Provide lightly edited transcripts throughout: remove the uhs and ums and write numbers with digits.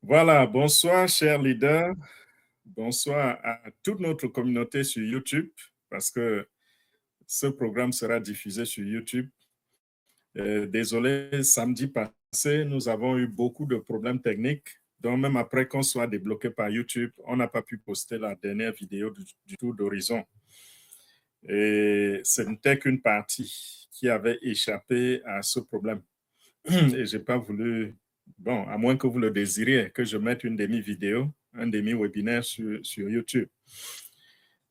Voilà, bonsoir, chers leaders. Bonsoir à toute notre communauté sur YouTube, parce que ce programme sera diffusé sur YouTube. Désolé, samedi passé, nous avons eu beaucoup de problèmes techniques. Donc, même après qu'on soit débloqué par YouTube, on n'a pas pu poster la dernière vidéo du tour d'horizon. Et ce n'était qu'une partie qui avait échappé à ce problème. Et je n'ai pas voulu, bon, à moins que vous le désiriez, que je mette une demi-vidéo, un demi-webinaire sur YouTube.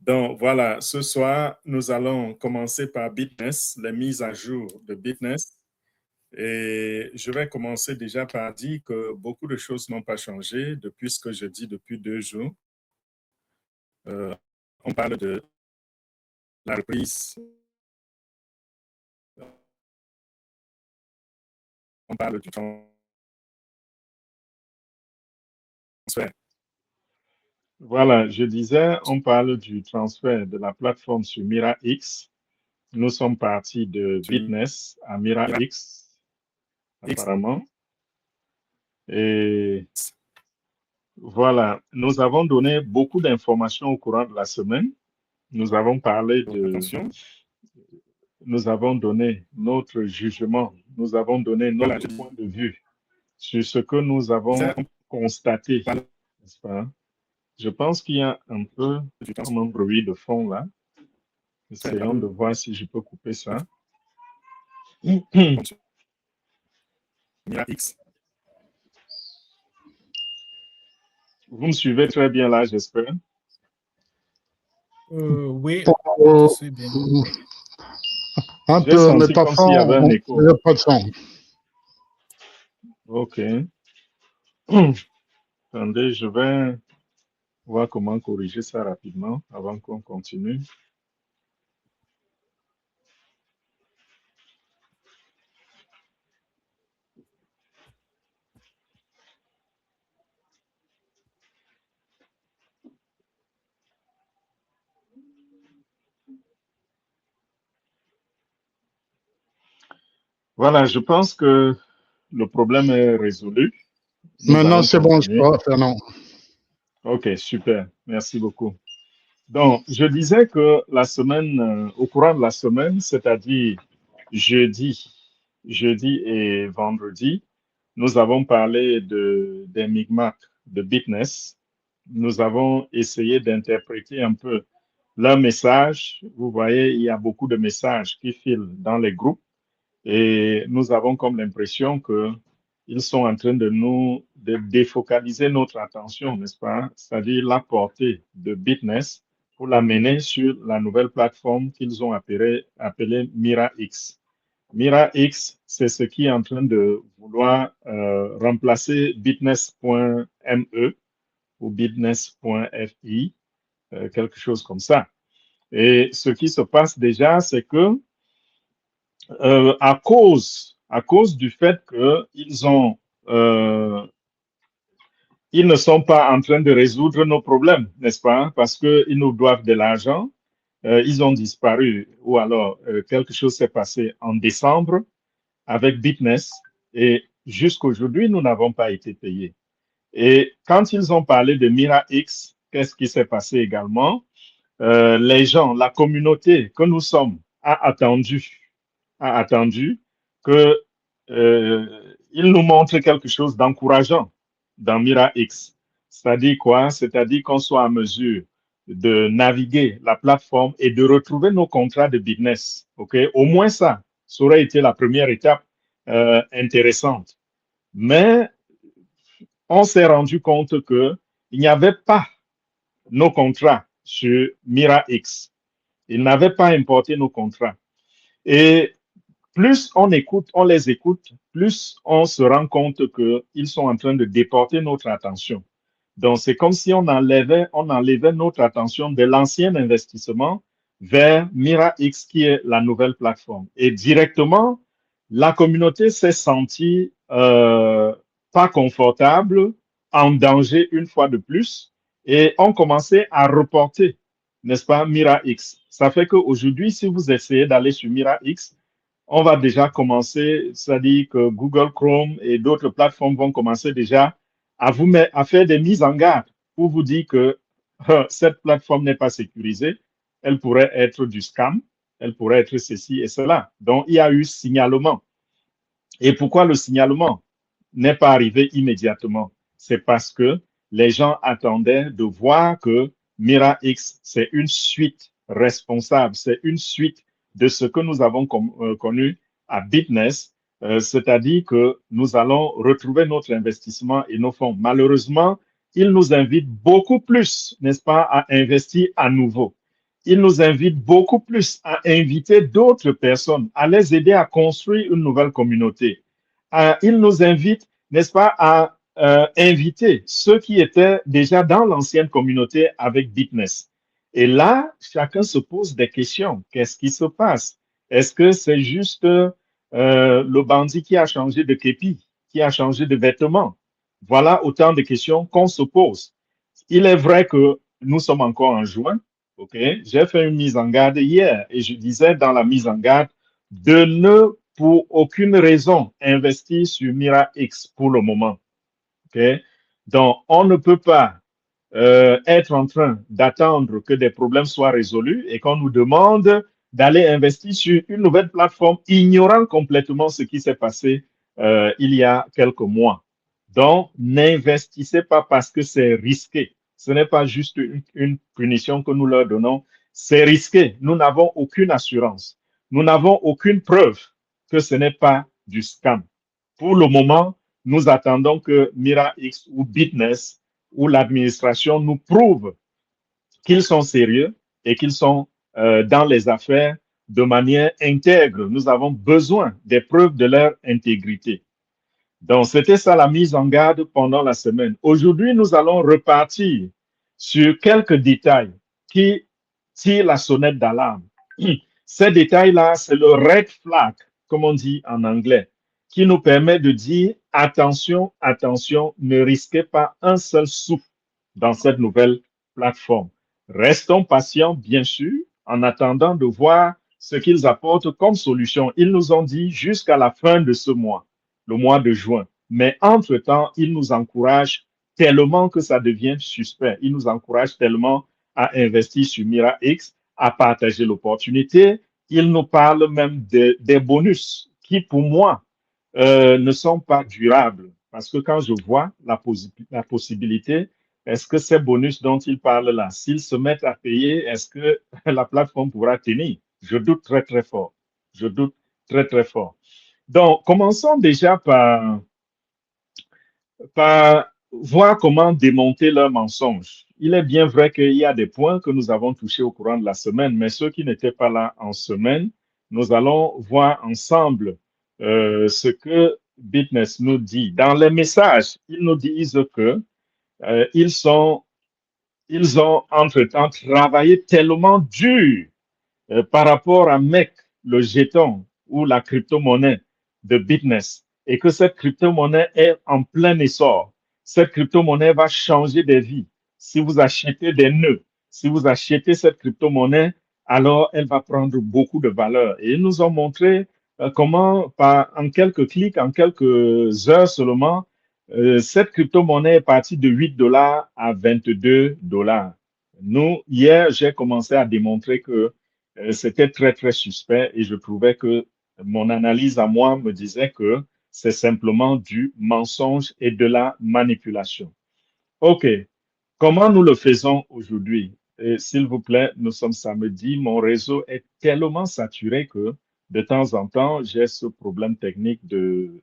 Donc voilà, ce soir, nous allons commencer par Bitness, les mises à jour de Bitness. Et je vais commencer déjà par dire que beaucoup de choses n'ont pas changé depuis ce que je dis depuis 2 jours. On parle de la reprise, on parle du transfert. Voilà, je disais, on parle du transfert de la plateforme sur MiraX. Nous sommes partis de Bitness à MiraX, apparemment. Et voilà, nous avons donné beaucoup d'informations au courant de la semaine. Nous avons parlé de... Nous avons donné notre jugement, nous avons donné notre point de vue sur ce que nous avons constaté, n'est-ce pas? Je pense qu'il y a un peu comme un bruit de fond là. Essayons de voir si je peux couper ça. Vous me suivez très bien là, j'espère. Oui, je suis bien. Un peu, mais pas fort, il n'y a pas de son. Ok. Attendez, je vais voir comment corriger ça rapidement avant qu'on continue. Voilà, je pense que le problème est résolu. Maintenant, c'est bon, je peux faire non. Ok, super. Merci beaucoup. Donc, je disais que la semaine, au courant de la semaine, c'est-à-dire jeudi et vendredi, nous avons parlé des micmacs de Bitness. Nous avons essayé d'interpréter un peu leur message. Vous voyez, il y a beaucoup de messages qui filent dans les groupes et nous avons comme l'impression que ils sont en train de défocaliser notre attention, n'est-ce pas? C'est-à-dire la portée de Bitness pour l'amener sur la nouvelle plateforme qu'ils ont appelée MiraX. MiraX, c'est ce qui est en train de vouloir remplacer Bitness.me ou Bitness.fi, quelque chose comme ça. Et ce qui se passe déjà, c'est que à cause du fait ils ne sont pas en train de résoudre nos problèmes, n'est-ce pas? Parce qu'ils nous doivent de l'argent, ils ont disparu, ou alors quelque chose s'est passé en décembre avec Bitness, et jusqu'aujourd'hui, nous n'avons pas été payés. Et quand ils ont parlé de MiraX, qu'est-ce qui s'est passé également? Les gens, la communauté que nous sommes, a attendu que il nous montre quelque chose d'encourageant dans MiraX. C'est-à-dire quoi? C'est-à-dire qu'on soit en mesure de naviguer la plateforme et de retrouver nos contrats de business. Ok? Au moins ça aurait été la première étape intéressante. Mais on s'est rendu compte que il n'y avait pas nos contrats sur MiraX. Ils n'avaient pas importé nos contrats. Et plus on les écoute, plus on se rend compte qu'ils sont en train de déporter notre attention. Donc, c'est comme si on enlevait notre attention de l'ancien investissement vers MiraX, qui est la nouvelle plateforme. Et directement, la communauté s'est sentie pas confortable, en danger une fois de plus, et ont commencé à reporter, n'est-ce pas, MiraX. Ça fait qu'aujourd'hui, si vous essayez d'aller sur MiraX, on va déjà commencer, c'est-à-dire que Google Chrome et d'autres plateformes vont commencer déjà à faire des mises en garde pour vous dire que cette plateforme n'est pas sécurisée, elle pourrait être du scam, elle pourrait être ceci et cela. Donc, il y a eu signalement. Et pourquoi le signalement n'est pas arrivé immédiatement? C'est parce que les gens attendaient de voir que Mira X, c'est une suite responsable, c'est une suite de ce que nous avons connu à Bitness, c'est-à-dire que nous allons retrouver notre investissement et nos fonds. Malheureusement, ils nous invitent beaucoup plus, n'est-ce pas, à investir à nouveau. Ils nous invitent beaucoup plus à inviter d'autres personnes, à les aider à construire une nouvelle communauté. Ils nous invitent, n'est-ce pas, à inviter ceux qui étaient déjà dans l'ancienne communauté avec Bitness. Et là, chacun se pose des questions. Qu'est-ce qui se passe? Est-ce que c'est juste le bandit qui a changé de képi, qui a changé de vêtements? Voilà autant de questions qu'on se pose. Il est vrai que nous sommes encore en juin. OK? J'ai fait une mise en garde hier et je disais dans la mise en garde de ne pour aucune raison investir sur Mira X pour le moment. OK? Donc, on ne peut pas être en train d'attendre que des problèmes soient résolus et qu'on nous demande d'aller investir sur une nouvelle plateforme ignorant complètement ce qui s'est passé il y a quelques mois. Donc, n'investissez pas parce que c'est risqué. Ce n'est pas juste une punition que nous leur donnons. C'est risqué. Nous n'avons aucune assurance. Nous n'avons aucune preuve que ce n'est pas du scam. Pour le moment, nous attendons que Mira X ou Bitness ou l'administration nous prouve qu'ils sont sérieux et qu'ils sont dans les affaires de manière intègre. Nous avons besoin des preuves de leur intégrité. Donc, c'était ça la mise en garde pendant la semaine. Aujourd'hui, nous allons repartir sur quelques détails qui tirent la sonnette d'alarme. Ces détails-là, c'est le red flag, comme on dit en anglais, qui nous permet de dire attention, attention, ne risquez pas un seul souffle dans cette nouvelle plateforme. Restons patients, bien sûr, en attendant de voir ce qu'ils apportent comme solution. Ils nous ont dit jusqu'à la fin de ce mois, le mois de juin. Mais entre-temps, ils nous encouragent tellement que ça devient suspect. Ils nous encouragent tellement à investir sur Mira X, à partager l'opportunité. Ils nous parlent même des bonus qui, pour moi, ne sont pas durables. Parce que quand je vois la possibilité, est-ce que ces bonus dont ils parlent là, s'ils se mettent à payer, est-ce que la plateforme pourra tenir? Je doute très, très fort. Je doute très, très fort. Donc, commençons déjà par voir comment démonter leurs mensonges. Il est bien vrai qu'il y a des points que nous avons touchés au courant de la semaine, mais ceux qui n'étaient pas là en semaine, nous allons voir ensemble ce que Bitness nous dit. Dans les messages, ils nous disent que ils ont entre-temps travaillé tellement dur par rapport à MEC, le jeton ou la crypto-monnaie de Bitness, et que cette crypto-monnaie est en plein essor. Cette crypto-monnaie va changer des vies. Si vous achetez des nœuds, si vous achetez cette crypto-monnaie, alors elle va prendre beaucoup de valeur. Et ils nous ont montré comment, en quelques clics, en quelques heures seulement, cette crypto-monnaie est partie de 8 dollars à 22 dollars. Nous, hier, j'ai commencé à démontrer que c'était très, très suspect et je trouvais que mon analyse à moi me disait que c'est simplement du mensonge et de la manipulation. OK. Comment nous le faisons aujourd'hui? S'il vous plaît, nous sommes samedi. Mon réseau est tellement saturé que de temps en temps, j'ai ce problème technique de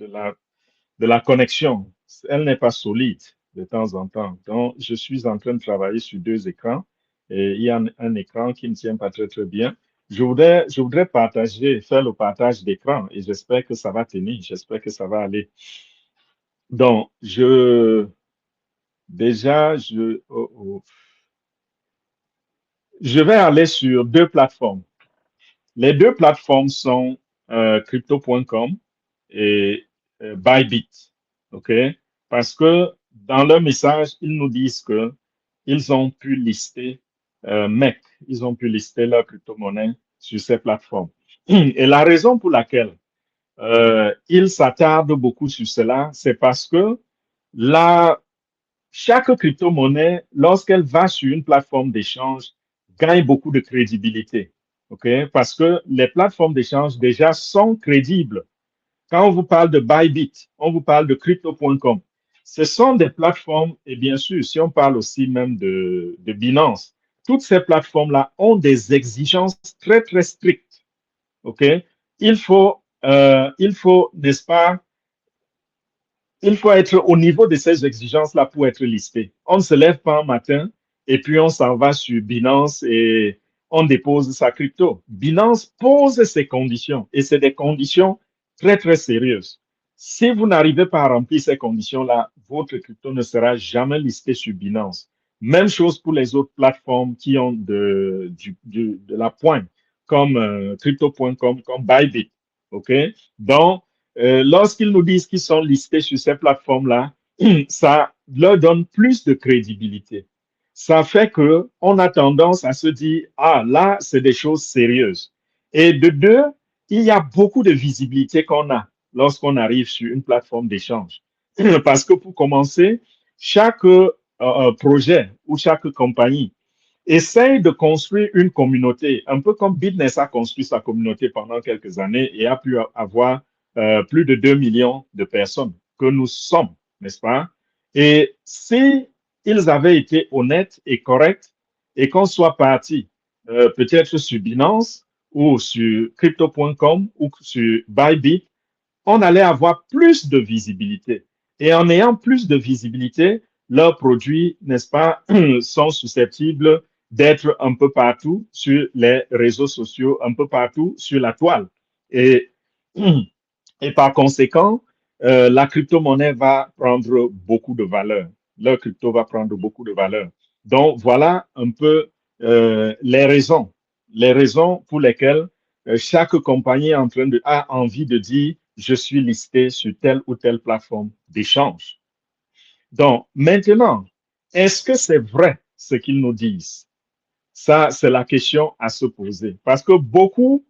la connexion. Elle n'est pas solide de temps en temps. Donc, je suis en train de travailler sur deux écrans et il y a un écran qui ne tient pas très, très bien. Je voudrais partager, faire le partage d'écran et j'espère que ça va tenir, j'espère que ça va aller. Donc, déjà, je vais aller sur deux plateformes. Les deux plateformes sont crypto.com et Bybit. OK? Parce que dans leur message, ils nous disent que ils ont pu lister MEC, ils ont pu lister leur crypto-monnaie sur ces plateformes. Et la raison pour laquelle ils s'attardent beaucoup sur cela, c'est parce que chaque crypto-monnaie, lorsqu'elle va sur une plateforme d'échange, gagne beaucoup de crédibilité. Okay? Parce que les plateformes d'échange déjà sont crédibles. Quand on vous parle de Bybit, on vous parle de crypto.com. Ce sont des plateformes, et bien sûr, si on parle aussi même de Binance, toutes ces plateformes-là ont des exigences très, très strictes. OK? Il faut, n'est-ce pas, il faut être au niveau de ces exigences-là pour être listé. On ne se lève pas un matin et puis on s'en va sur Binance et on dépose sa crypto. Binance pose ses conditions et c'est des conditions très, très sérieuses. Si vous n'arrivez pas à remplir ces conditions-là, votre crypto ne sera jamais listé sur Binance. Même chose pour les autres plateformes qui ont de la pointe, comme crypto.com, comme Bybit. OK? Donc, lorsqu'ils nous disent qu'ils sont listés sur ces plateformes-là, ça leur donne plus de crédibilité. Ça fait que on a tendance à se dire, ah, là, c'est des choses sérieuses. Et de deux, il y a beaucoup de visibilité qu'on a lorsqu'on arrive sur une plateforme d'échange. Parce que pour commencer, chaque projet ou chaque compagnie essaye de construire une communauté, un peu comme Bitness a construit sa communauté pendant quelques années et a pu avoir plus de 2 millions de personnes que nous sommes, n'est-ce pas? Et si ils avaient été honnêtes et corrects et qu'on soit parti peut-être sur Binance ou sur crypto.com ou sur Bybit, on allait avoir plus de visibilité. Et en ayant plus de visibilité, leurs produits, n'est-ce pas, sont susceptibles d'être un peu partout sur les réseaux sociaux, un peu partout sur la toile. Et, et par conséquent, la crypto-monnaie va prendre beaucoup de valeur. Leur crypto va prendre beaucoup de valeur. Donc, voilà un peu les raisons pour lesquelles chaque compagnie est a envie de dire je suis listé sur telle ou telle plateforme d'échange. Donc, maintenant, est-ce que c'est vrai ce qu'ils nous disent? Ça, c'est la question à se poser. Parce que beaucoup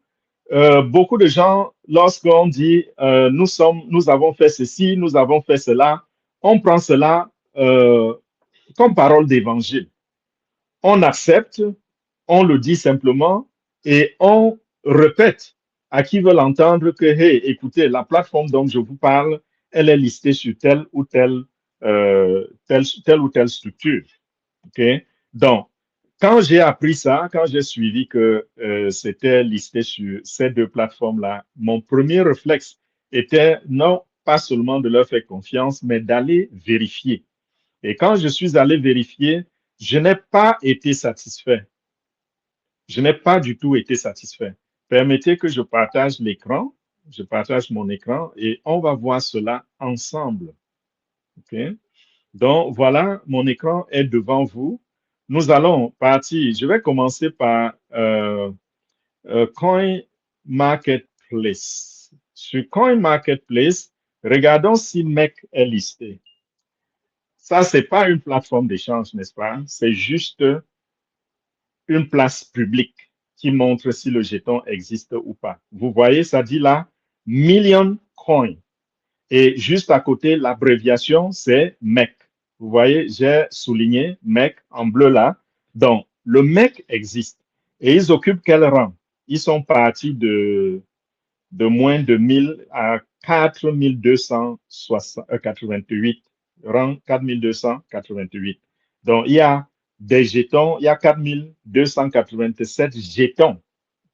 de gens, lorsqu'on dit nous avons fait ceci, nous avons fait cela, on prend cela comme parole d'évangile. On accepte, on le dit simplement et on répète à qui veut l'entendre que, hey, écoutez, la plateforme dont je vous parle, elle est listée sur telle ou telle structure. Okay? Donc, quand j'ai appris ça, quand j'ai suivi que c'était listé sur ces deux plateformes-là, mon premier réflexe était non pas seulement de leur faire confiance, mais d'aller vérifier. Et quand je suis allé vérifier, je n'ai pas été satisfait. Je n'ai pas du tout été satisfait. Permettez que je partage l'écran. Je partage mon écran et on va voir cela ensemble. Okay? Donc, voilà, mon écran est devant vous. Nous allons partir. Je vais commencer par Coin Marketplace. Sur Coin Marketplace, regardons si MEC est listé. Ça, ce n'est pas une plateforme d'échange, n'est-ce pas? C'est juste une place publique qui montre si le jeton existe ou pas. Vous voyez, ça dit là, million coin. Et juste à côté, l'abréviation, c'est MEC. Vous voyez, j'ai souligné MEC en bleu là. Donc, le MEC existe. Et ils occupent quel rang? Ils sont partis de moins de 1000 à 4288, rang 4288. Donc, il y a des jetons, il y a 4287 jetons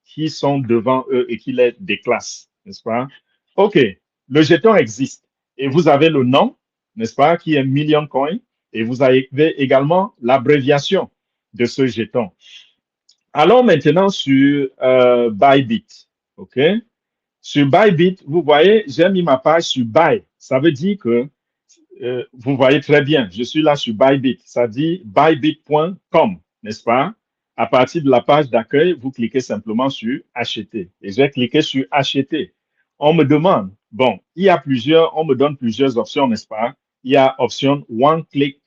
qui sont devant eux et qui les déclassent, n'est-ce pas? OK, le jeton existe et vous avez le nom, n'est-ce pas, qui est Million Coin et vous avez également l'abréviation de ce jeton. Allons maintenant sur Bybit, OK? Sur Bybit, vous voyez, j'ai mis ma page sur Buy. Ça veut dire que vous voyez très bien, je suis là sur Bybit. Ça dit bybit.com, n'est-ce pas? À partir de la page d'accueil, vous cliquez simplement sur Acheter. Et j'ai cliqué sur Acheter. On me demande, bon, on me donne plusieurs options, n'est-ce pas? Il y a option One Click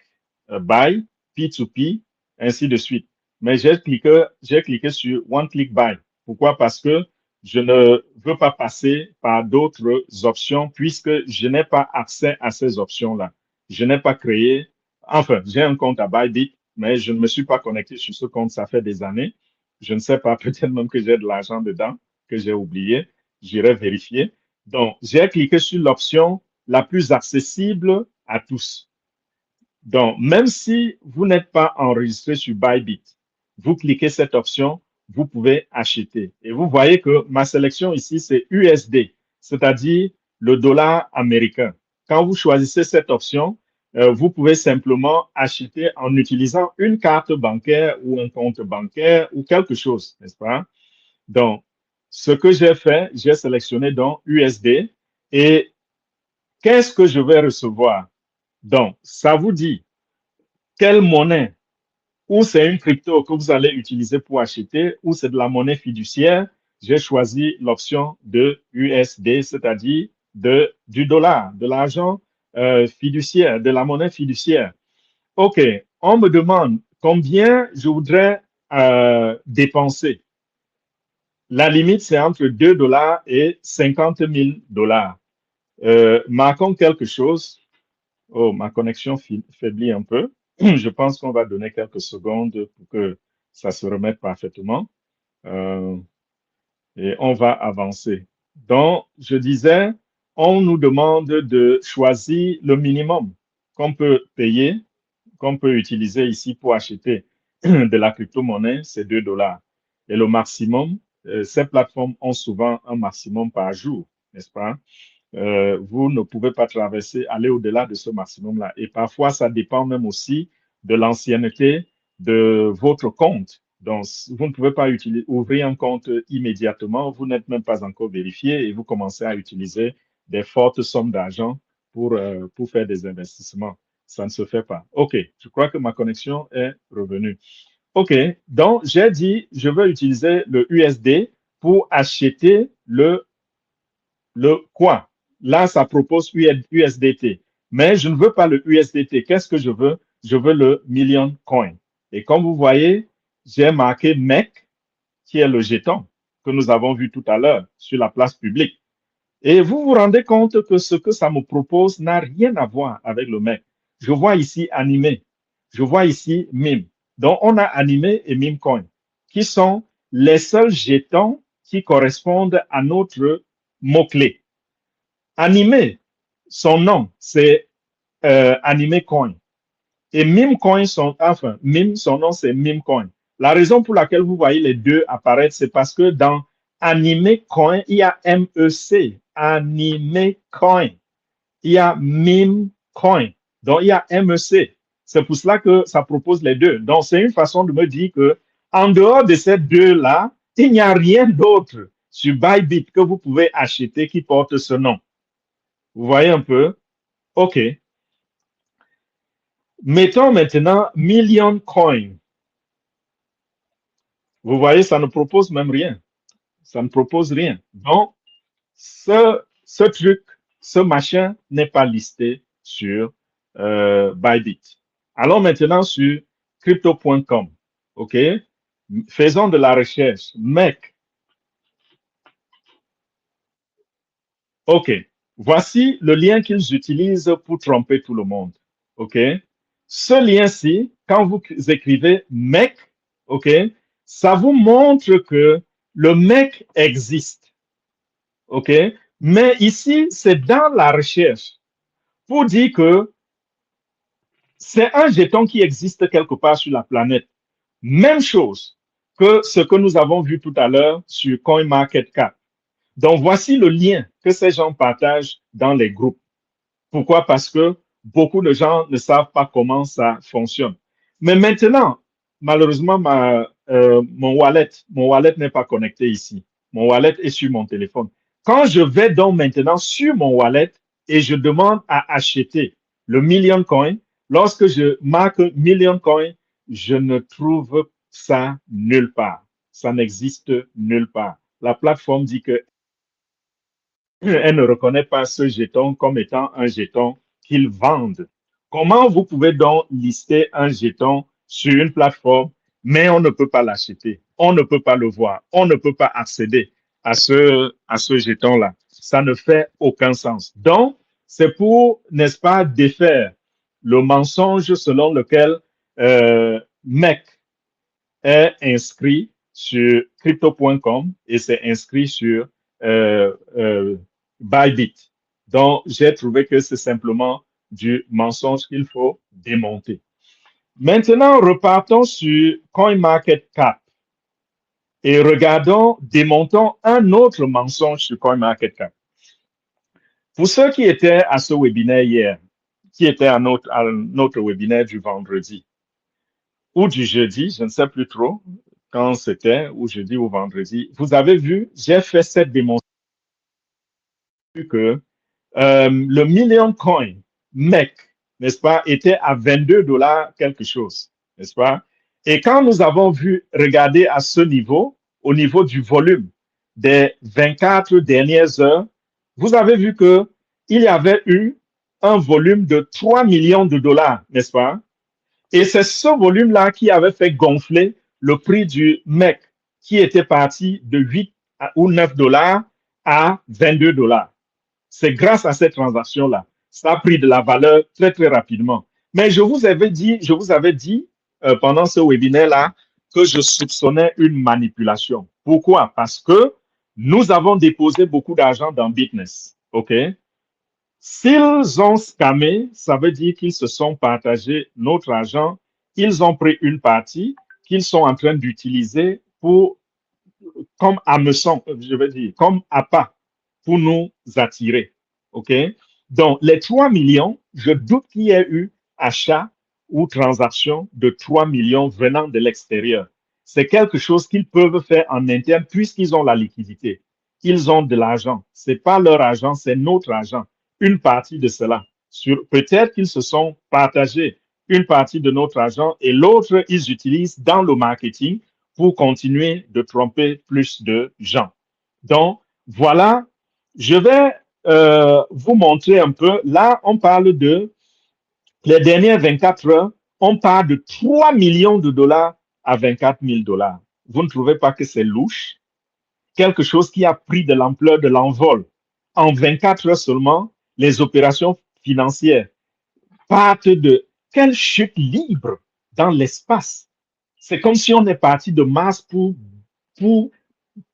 Buy, P2P, ainsi de suite. Mais j'ai cliqué sur One Click Buy. Pourquoi? Parce que je ne veux pas passer par d'autres options puisque je n'ai pas accès à ces options-là. je n'ai pas créé, enfin, j'ai un compte à Bybit, mais je ne me suis pas connecté sur ce compte, ça fait des années. Je ne sais pas, peut-être même que j'ai de l'argent dedans, que j'ai oublié. J'irai vérifier. Donc, j'ai cliqué sur l'option la plus accessible à tous. Donc, même si vous n'êtes pas enregistré sur Bybit, vous cliquez cette option, vous pouvez acheter. Et vous voyez que ma sélection ici, c'est USD, c'est-à-dire le dollar américain. Quand vous choisissez cette option, vous pouvez simplement acheter en utilisant une carte bancaire ou un compte bancaire ou quelque chose, n'est-ce pas? Donc, ce que j'ai fait, j'ai sélectionné donc USD et qu'est-ce que je vais recevoir? Donc, ça vous dit quelle monnaie, ou c'est une crypto que vous allez utiliser pour acheter, ou c'est de la monnaie fiduciaire. J'ai choisi l'option de USD, c'est-à-dire du dollar, de l'argent fiduciaire, de la monnaie fiduciaire. OK, on me demande combien je voudrais dépenser. La limite, c'est entre 2 dollars et 50 000 dollars. Marquons quelque chose. Oh, ma connexion faiblit un peu. Je pense qu'on va donner quelques secondes pour que ça se remette parfaitement. Et on va avancer. Donc, je disais, on nous demande de choisir le minimum qu'on peut payer, qu'on peut utiliser ici pour acheter de la crypto-monnaie, c'est 2 dollars. Et le maximum, ces plateformes ont souvent un maximum par jour, n'est-ce pas? Vous ne pouvez pas aller au-delà de ce maximum-là. Et parfois, ça dépend même aussi de l'ancienneté de votre compte. Donc, vous ne pouvez pas ouvrir un compte immédiatement, vous n'êtes même pas encore vérifié et vous commencez à utiliser des fortes sommes d'argent pour faire des investissements. Ça ne se fait pas. OK, je crois que ma connexion est revenue. OK, donc j'ai dit, je veux utiliser le USD pour acheter le quoi? Là, ça propose USDT. Mais je ne veux pas le USDT. Qu'est-ce que je veux? Je veux le Million Coin. Et comme vous voyez, j'ai marqué MEC, qui est le jeton que nous avons vu tout à l'heure sur la place publique. Et vous vous rendez compte que ce que ça me propose n'a rien à voir avec le MEC. Je vois ici animé. Je vois ici mime. Donc, on a animé et mime coin, qui sont les seuls jetons qui correspondent à notre mot-clé. Animé, son nom, c'est Animé Coin. Et Meme Coin, Meme, son nom, c'est Meme Coin. La raison pour laquelle vous voyez les deux apparaître, c'est parce que dans Animé Coin, il y a MEC. Animé Coin. Il y a Meme Coin. Donc, il y a MEC. C'est pour cela que ça propose les deux. Donc, c'est une façon de me dire que en dehors de ces deux-là, il n'y a rien d'autre sur Bybit que vous pouvez acheter qui porte ce nom. Vous voyez un peu? OK. Mettons maintenant Million Coin. Vous voyez, ça ne propose même rien. Ça ne propose rien. Donc, ce truc, ce machin n'est pas listé sur Bybit. Allons maintenant sur crypto.com. OK? Faisons de la recherche. MEC. OK. Voici le lien qu'ils utilisent pour tromper tout le monde. OK? Ce lien-ci, quand vous écrivez MEC, OK, ça vous montre que le MEC existe. OK? Mais ici, c'est dans la recherche pour dire que c'est un jeton qui existe quelque part sur la planète. Même chose que ce que nous avons vu tout à l'heure sur CoinMarketCap. Donc, voici le lien que ces gens partagent dans les groupes. Pourquoi? Parce que beaucoup de gens ne savent pas comment ça fonctionne. Mais maintenant, malheureusement, mon wallet n'est pas connecté ici. Mon wallet est sur mon téléphone. Quand je vais donc maintenant sur mon wallet et je demande à acheter le Million Coin, lorsque je marque Million Coin, je ne trouve ça nulle part. Ça n'existe nulle part. La plateforme dit que elle ne reconnaît pas ce jeton comme étant un jeton qu'ils vendent. Comment vous pouvez donc lister un jeton sur une plateforme, mais on ne peut pas l'acheter, on ne peut pas le voir, on ne peut pas accéder à ce jeton-là? Ça ne fait aucun sens. Donc, c'est pour, n'est-ce pas, défaire le mensonge selon lequel MEC est inscrit sur crypto.com et c'est inscrit sur Bybit. Donc, j'ai trouvé que c'est simplement du mensonge qu'il faut démonter. Maintenant, repartons sur CoinMarketCap et regardons, démontons un autre mensonge sur CoinMarketCap. Pour ceux qui étaient à ce webinaire hier, qui étaient à notre webinaire du vendredi ou du jeudi, je ne sais plus trop quand c'était, ou jeudi ou vendredi, vous avez vu, j'ai fait cette démonstration que le million coin MEC, n'est-ce pas, était à 22 $ quelque chose, n'est-ce pas? Et quand nous avons vu, regarder à ce niveau, au niveau du volume des 24 dernières heures, vous avez vu que il y avait eu un volume de 3 millions de dollars, n'est-ce pas? Et c'est ce volume-là qui avait fait gonfler le prix du MEC, qui était parti de 8 ou 9 $ à 22 $. C'est grâce à cette transaction-là. Ça a pris de la valeur très, très rapidement. Mais je vous avais dit pendant ce webinaire-là que je soupçonnais une manipulation. Pourquoi? Parce que nous avons déposé beaucoup d'argent dans Bitness. OK? S'ils ont scammé, ça veut dire qu'ils se sont partagés notre argent. Ils ont pris une partie qu'ils sont en train d'utiliser pour, comme hameçon, je veux dire, comme appât pour nous attirer. OK? Donc, les 3 millions, je doute qu'il y ait eu achat ou transaction de 3 millions venant de l'extérieur. C'est quelque chose qu'ils peuvent faire en interne puisqu'ils ont la liquidité. Ils ont de l'argent. Ce n'est pas leur argent, c'est notre argent. Une partie de cela. Peut-être qu'ils se sont partagés une partie de notre argent et l'autre, ils utilisent dans le marketing pour continuer de tromper plus de gens. Donc, voilà, je vais vous montrer un peu. Là, on parle de les dernières 24 heures, on parle de 3 millions de dollars à 24 000 $. Vous ne trouvez pas que c'est louche? Quelque chose qui a pris de l'ampleur de l'envol. En 24 heures seulement, les opérations financières partent de quelle chute libre dans l'espace. C'est comme si on est parti de Mars pour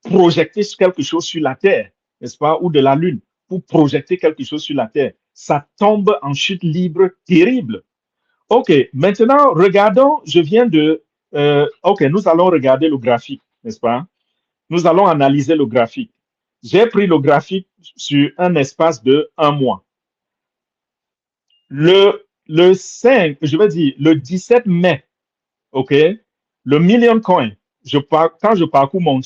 projeter quelque chose sur la Terre, n'est-ce pas, ou de la Lune, pour projeter quelque chose sur la Terre. Ça tombe en chute libre terrible. OK, maintenant, regardons, OK, nous allons regarder le graphique, n'est-ce pas? Nous allons analyser le graphique. J'ai pris le graphique sur un espace de 1 mois. Le 5, je vais dire, le 17 mai, OK, le million coin, quand je parcours mon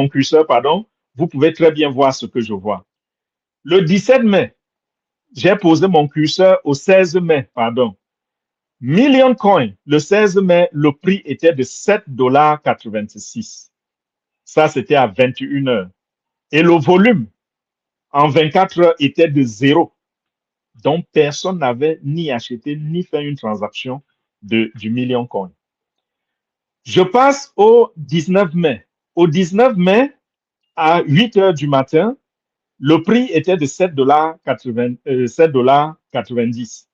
curseur, pardon, vous pouvez très bien voir ce que je vois. Le 17 mai, j'ai posé mon curseur au 16 mai, pardon. Million coin, le 16 mai, le prix était de 7,86 $. Ça, c'était à 21 heures. Et le volume, en 24 heures, était de 0. Donc, personne n'avait ni acheté ni fait une transaction du million coin. Je passe au 19 mai. Au 19 mai, à 8 heures du matin, le prix était de 7,90 $.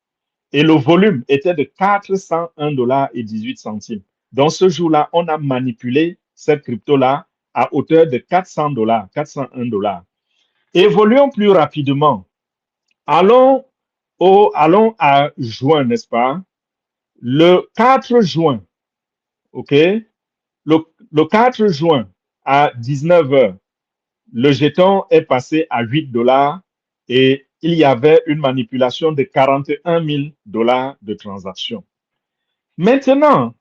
Et le volume était de 401,18 $. Donc, ce jour-là, on a manipulé cette crypto-là à hauteur de 400 $, 401 $. Évoluons plus rapidement. Allons à juin, n'est-ce pas? Le 4 juin, OK? Le 4 juin à 19 heures, le jeton est passé à 8 $ et il y avait une manipulation de 41 000 $ de transaction. Maintenant,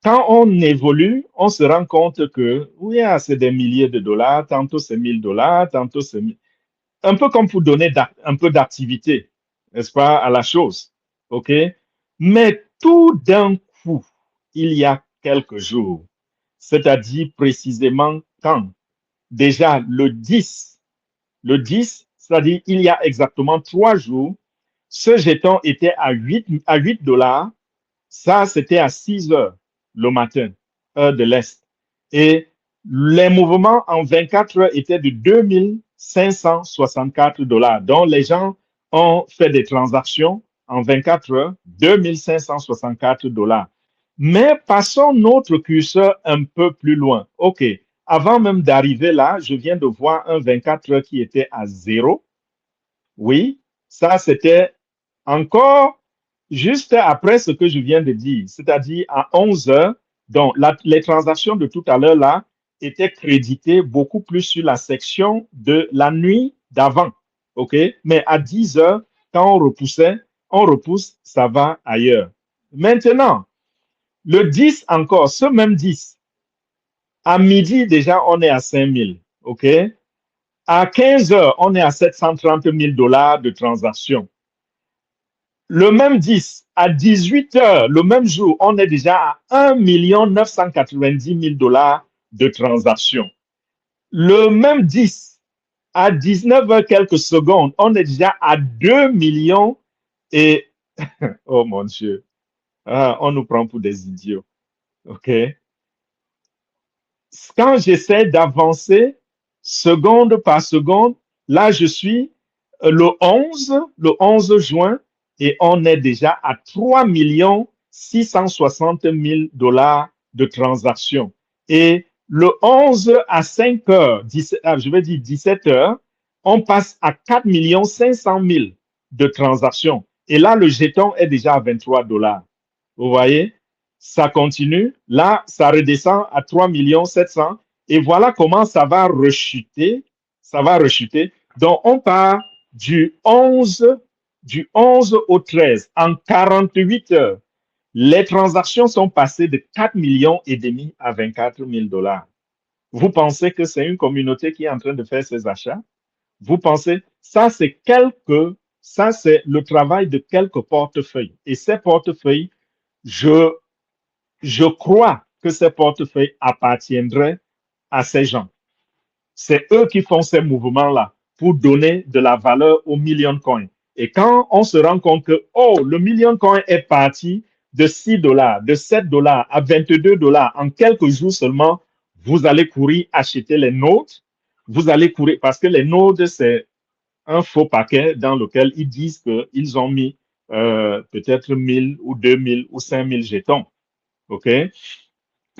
quand on évolue, on se rend compte que, oui, c'est des milliers de dollars, tantôt c'est 1 000 $, tantôt c'est... Un peu comme pour donner un peu d'activité, n'est-ce pas, à la chose. OK? Mais tout d'un coup, il y a quelques jours, c'est-à-dire précisément quand? Déjà le 10, c'est-à-dire il y a exactement 3 jours, ce jeton était à 8 $. Ça, c'était à 6 heures le matin, heure de l'Est. Et les mouvements en 24 heures étaient de 2 564 $. Donc, les gens ont fait des transactions en 24 heures, 2564 $. Mais passons notre curseur un peu plus loin. OK. Avant même d'arriver là, je viens de voir un 24 heures qui était à 0. Oui, ça c'était encore juste après ce que je viens de dire, c'est-à-dire à 11 heures. Donc, les transactions de tout à l'heure là étaient créditées beaucoup plus sur la section de la nuit d'avant. OK? Mais à 10 heures, quand on repousse, ça va ailleurs. Maintenant, le 10 encore, ce même 10, à midi déjà, on est à 5000. OK? À 15 heures, on est à 730 000 $ de transactions. Le même 10, à 18 heures, le même jour, on est déjà à 1 990 000 $ de transactions. Le même 10, à 19 heures quelques secondes, on est déjà à 2 millions et... Oh mon Dieu, on nous prend pour des idiots. OK? Quand j'essaie d'avancer seconde par seconde, là, je suis le 11 juin, et on est déjà à 3 660 000 $ de transactions. Et le 11 à 5 heures, je vais dire 17 heures, on passe à 4 500 000 de transactions. Et là, le jeton est déjà à 23 $. Vous voyez? Ça continue. Là, ça redescend à 3 700 000. Et voilà comment ça va rechuter. Ça va rechuter. Donc, on part du 11 au 13. En 48 heures, les transactions sont passées de 4 millions et demi à 24 000 $. Vous pensez que c'est une communauté qui est en train de faire ses achats? Vous pensez, ça c'est le travail de quelques portefeuilles. Et ces portefeuilles, je crois que ces portefeuilles appartiendraient à ces gens. C'est eux qui font ces mouvements-là pour donner de la valeur au million coin. Et quand on se rend compte que, oh, le million coin est parti de 6 $, de 7 $ à 22 $ en quelques jours seulement, vous allez courir acheter les nodes. Vous allez courir, parce que les nodes, c'est un faux paquet dans lequel ils disent qu'ils ont mis peut-être 1000 ou 2000 ou 5000 jetons. OK?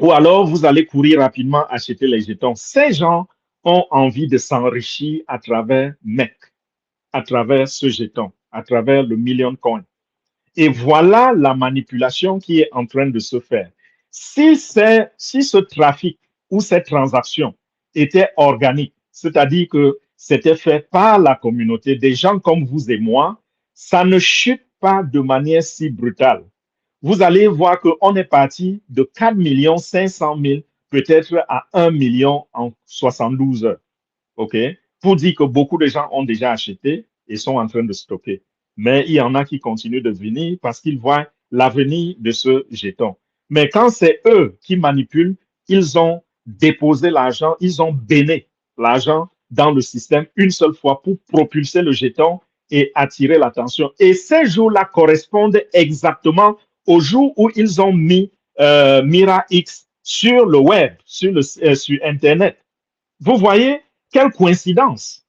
Ou alors, vous allez courir rapidement acheter les jetons. Ces gens ont envie de s'enrichir à travers MEC, à travers ce jeton, à travers le million coin. Et voilà la manipulation qui est en train de se faire. Si ce trafic ou cette transaction était organique, c'est-à-dire que c'était fait par la communauté, des gens comme vous et moi, ça ne chute pas de manière si brutale. Vous allez voir qu'on est parti de 4 500 000 peut-être à 1 million en 72 heures. OK? Pour dire que beaucoup de gens ont déjà acheté et sont en train de stocker. Mais il y en a qui continuent de venir parce qu'ils voient l'avenir de ce jeton. Mais quand c'est eux qui manipulent, ils ont déposé l'argent, ils ont béné l'argent dans le système une seule fois pour propulser le jeton et attirer l'attention. Et ces jours-là correspondent exactement au jour où ils ont mis MiraX sur le web, sur Internet. Vous voyez, quelle coïncidence.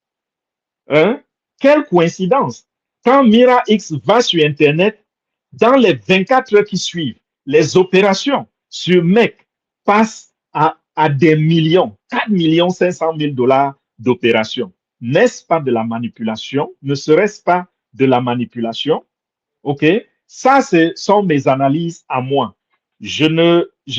Hein? Quelle coïncidence. Quand MiraX va sur Internet, dans les 24 heures qui suivent, les opérations sur MEC passent à des millions, 4 500 000 $ d'opérations. N'est-ce pas de la manipulation? Ne serait-ce pas de la manipulation? OK? Ça, ce sont mes analyses à moi. Je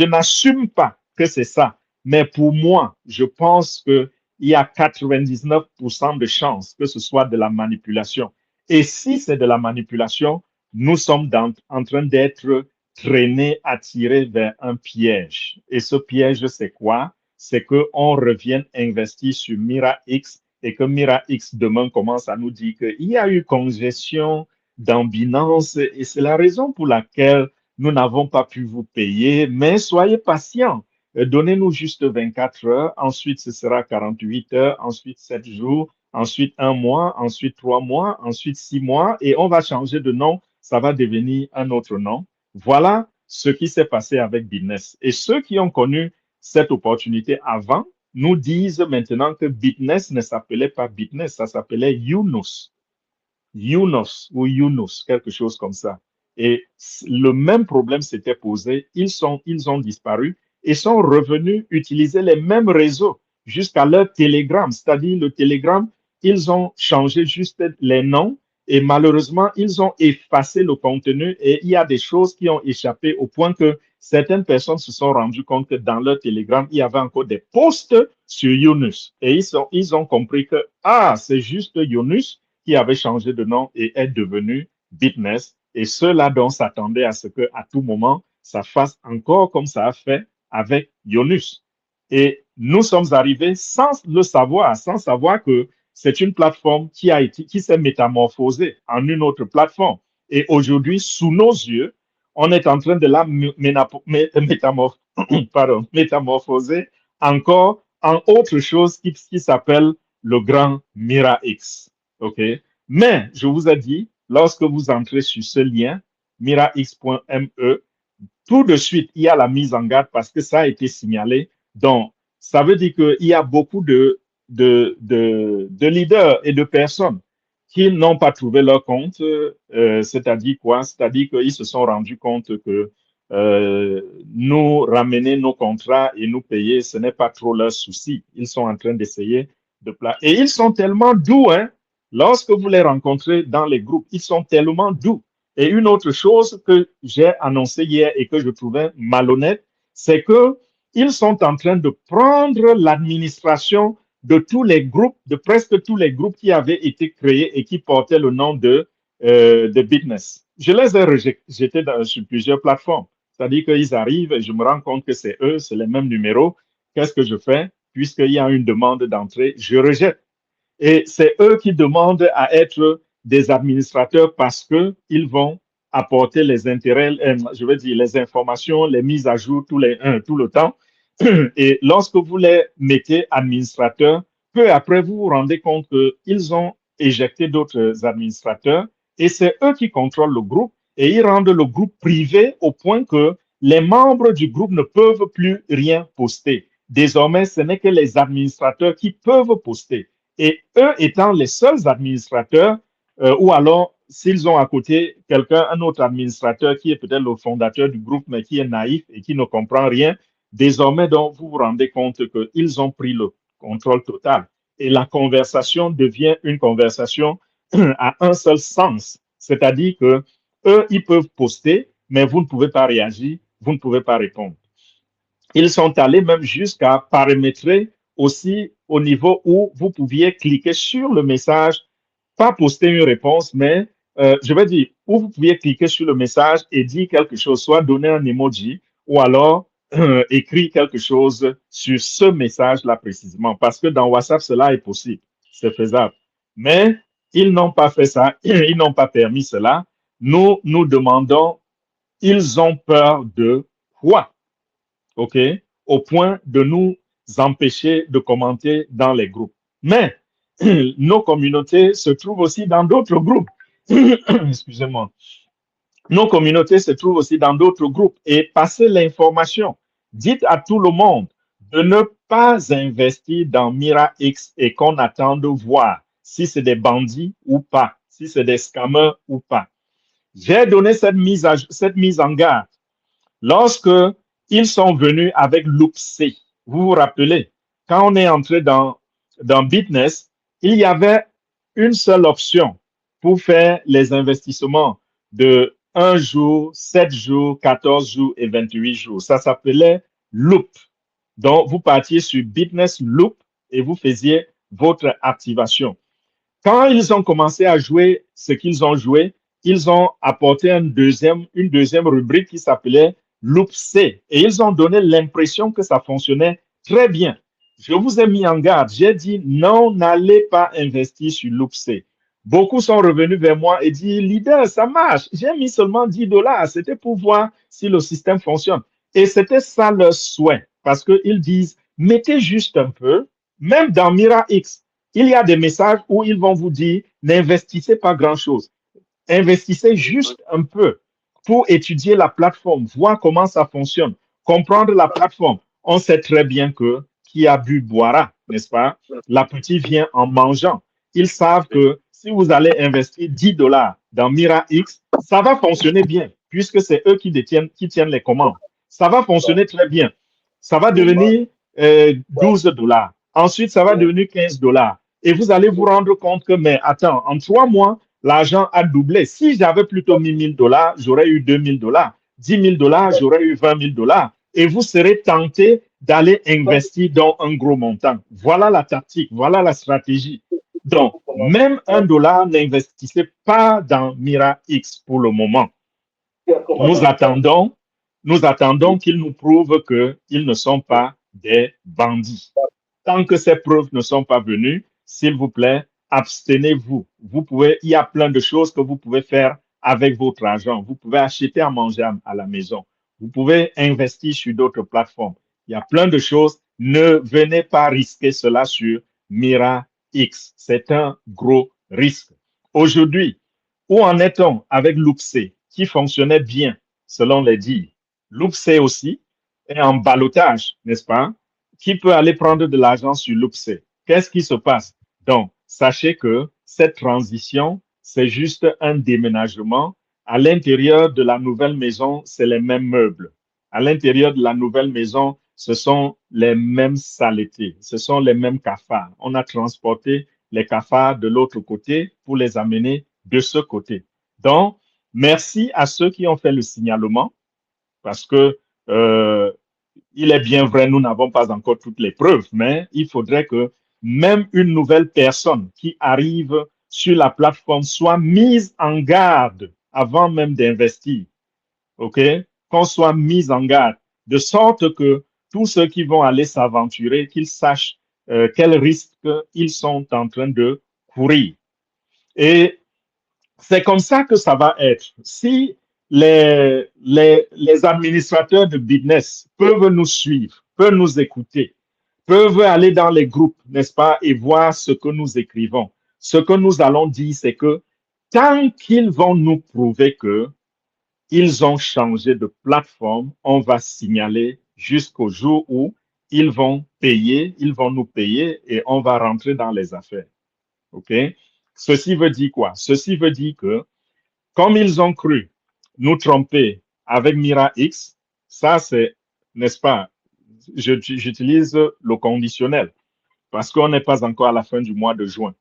n'assume pas que c'est ça. Mais pour moi, je pense qu'il y a 99% de chances que ce soit de la manipulation. Et si c'est de la manipulation, nous sommes en train d'être traînés, attirés vers un piège. Et ce piège, c'est quoi? C'est qu'on revienne investir sur MiraX et que MiraX demain commence à nous dire qu'il y a eu congestion dans Binance et c'est la raison pour laquelle nous n'avons pas pu vous payer, mais soyez patients. Donnez-nous juste 24 heures, ensuite ce sera 48 heures, ensuite 7 jours, ensuite 1 mois, ensuite 3 mois, ensuite 6 mois, et on va changer de nom, ça va devenir un autre nom. Voilà ce qui s'est passé avec Bitness. Et ceux qui ont connu cette opportunité avant nous disent maintenant que Bitness ne s'appelait pas Bitness, ça s'appelait Yunus. Younos ou Younous, quelque chose comme ça. Et le même problème s'était posé. Ils ont disparu et sont revenus utiliser les mêmes réseaux jusqu'à leur Telegram. C'est-à-dire le Telegram, ils ont changé juste les noms et malheureusement, ils ont effacé le contenu et il y a des choses qui ont échappé au point que certaines personnes se sont rendues compte que dans leur Telegram, il y avait encore des posts sur Younous. Et ils ont compris que, ah, c'est juste Younous qui avait changé de nom et est devenu Bitness. Et ceux-là dont s'attendait à ce qu'à tout moment, ça fasse encore comme ça a fait avec Younous. Et nous sommes arrivés sans le savoir, sans savoir que c'est une plateforme qui s'est métamorphosée en une autre plateforme. Et aujourd'hui, sous nos yeux, on est en train de la métamorphoser encore en autre chose qui s'appelle le grand Mira X. OK? Mais je vous ai dit, lorsque vous entrez sur ce lien, mirax.me, tout de suite, il y a la mise en garde parce que ça a été signalé. Donc, ça veut dire qu'il y a beaucoup de leaders et de personnes qui n'ont pas trouvé leur compte. C'est-à-dire quoi? C'est-à-dire qu'ils se sont rendus compte que nous ramener nos contrats et nous payer, ce n'est pas trop leur souci. Ils sont en train d'essayer de placer. Et ils sont tellement doux, hein? Lorsque vous les rencontrez dans les groupes, ils sont tellement doux. Et une autre chose que j'ai annoncée hier et que je trouvais malhonnête, c'est que ils sont en train de prendre l'administration de tous les groupes, de presque tous les groupes qui avaient été créés et qui portaient le nom de Bitness. Je les ai rejetés sur plusieurs plateformes. C'est-à-dire qu'ils arrivent et je me rends compte que c'est eux, c'est les mêmes numéros. Qu'est-ce que je fais? Puisqu'il y a une demande d'entrée, je rejette. Et c'est eux qui demandent à être des administrateurs parce qu'ils vont apporter les intérêts, je veux dire, les informations, les mises à jour tout le temps. Et lorsque vous les mettez administrateurs, peu après, vous vous rendez compte qu'ils ont éjecté d'autres administrateurs et c'est eux qui contrôlent le groupe et ils rendent le groupe privé au point que les membres du groupe ne peuvent plus rien poster. Désormais, ce n'est que les administrateurs qui peuvent poster. Et eux étant les seuls administrateurs, ou alors s'ils ont à côté quelqu'un, un autre administrateur qui est peut-être le fondateur du groupe, mais qui est naïf et qui ne comprend rien, désormais, donc, vous vous rendez compte qu'ils ont pris le contrôle total. Et la conversation devient une conversation à un seul sens. C'est-à-dire que eux, ils peuvent poster, mais vous ne pouvez pas réagir, vous ne pouvez pas répondre. Ils sont allés même jusqu'à paramétrer aussi au niveau où vous pouviez cliquer sur le message, pas poster une réponse, mais je vais dire, où vous pouviez cliquer sur le message et dire quelque chose, soit donner un emoji ou alors écrire quelque chose sur ce message-là précisément. Parce que dans WhatsApp, cela est possible, c'est faisable. Mais ils n'ont pas fait ça, ils n'ont pas permis cela. Nous demandons, ils ont peur de quoi? OK, au point de nous empêcher de commenter dans les groupes. Mais nos communautés se trouvent aussi dans d'autres groupes. Excusez-moi. Nos communautés se trouvent aussi dans d'autres groupes et passez l'information. Dites à tout le monde de ne pas investir dans Mira X et qu'on attend de voir si c'est des bandits ou pas, si c'est des scammers ou pas. J'ai donné cette mise en garde lorsque ils sont venus avec Loopsy. Vous vous rappelez, quand on est entré dans Bitness, il y avait une seule option pour faire les investissements de 1 jour, 7 jours, 14 jours et 28 jours. Ça s'appelait Loop. Donc, vous partiez sur Bitness Loop et vous faisiez votre activation. Quand ils ont commencé à jouer ce qu'ils ont joué, ils ont apporté une deuxième rubrique qui s'appelait Loop C. Et ils ont donné l'impression que ça fonctionnait très bien. Je vous ai mis en garde. J'ai dit non, n'allez pas investir sur Loop C. Beaucoup sont revenus vers moi et dit leader, ça marche. J'ai mis seulement $10. C'était pour voir si le système fonctionne. Et c'était ça leur souhait. Parce qu'ils disent mettez juste un peu, même dans Mira X. Il y a des messages où ils vont vous dire n'investissez pas grand-chose. Investissez juste un peu pour étudier la plateforme, voir comment ça fonctionne, comprendre la plateforme. On sait très bien que qui a bu boira, n'est-ce pas? L'appétit vient en mangeant. Ils savent que si vous allez investir 10 dollars dans Mira X, ça va fonctionner bien, puisque c'est eux qui tiennent les commandes. Ça va fonctionner très bien. Ça va devenir 12 dollars. Ensuite, ça va devenir 15 dollars. Et vous allez vous rendre compte que, mais attends, en 3 mois, l'argent a doublé. Si j'avais plutôt mis 1000 dollars, j'aurais eu 2000 dollars. 10 000 dollars, j'aurais eu 20 000 dollars. Et vous serez tenté d'aller investir dans un gros montant. Voilà la tactique, voilà la stratégie. Donc, même un dollar, n'investissez pas dans Mira X pour le moment. Nous attendons qu'ils nous prouvent qu'ils ne sont pas des bandits. Tant que ces preuves ne sont pas venues, s'il vous plaît, abstenez-vous. Il y a plein de choses que vous pouvez faire avec votre argent. Vous pouvez acheter à manger à la maison. Vous pouvez investir sur d'autres plateformes. Il y a plein de choses. Ne venez pas risquer cela sur Mira X. C'est un gros risque. Aujourd'hui, où en est-on avec Loopsé, qui fonctionnait bien selon les dires? Loopsé aussi est en ballottage, n'est-ce pas? Qui peut aller prendre de l'argent sur Loopsé? Qu'est-ce qui se passe? Donc, sachez que cette transition, c'est juste un déménagement. À l'intérieur de la nouvelle maison, c'est les mêmes meubles. À l'intérieur de la nouvelle maison, ce sont les mêmes saletés, ce sont les mêmes cafards. On a transporté les cafards de l'autre côté pour les amener de ce côté. Donc, merci à ceux qui ont fait le signalement, parce que il est bien vrai, nous n'avons pas encore toutes les preuves, mais il faudrait que même une nouvelle personne qui arrive sur la plateforme soit mise en garde avant même d'investir. OK? Qu'on soit mis en garde, de sorte que tous ceux qui vont aller s'aventurer, qu'ils sachent quels risques ils sont en train de courir. Et c'est comme ça que ça va être. Si les administrateurs de business peuvent nous suivre, peuvent nous écouter, peuvent aller dans les groupes, n'est-ce pas, et voir ce que nous écrivons. Ce que nous allons dire, c'est que tant qu'ils vont nous prouver que ils ont changé de plateforme, on va signaler jusqu'au jour où ils vont nous payer et on va rentrer dans les affaires. OK? Ceci veut dire quoi? Ceci veut dire que comme ils ont cru nous tromper avec Mira X, ça c'est, n'est-ce pas, j'utilise le conditionnel parce qu'on n'est pas encore à la fin du mois de juin.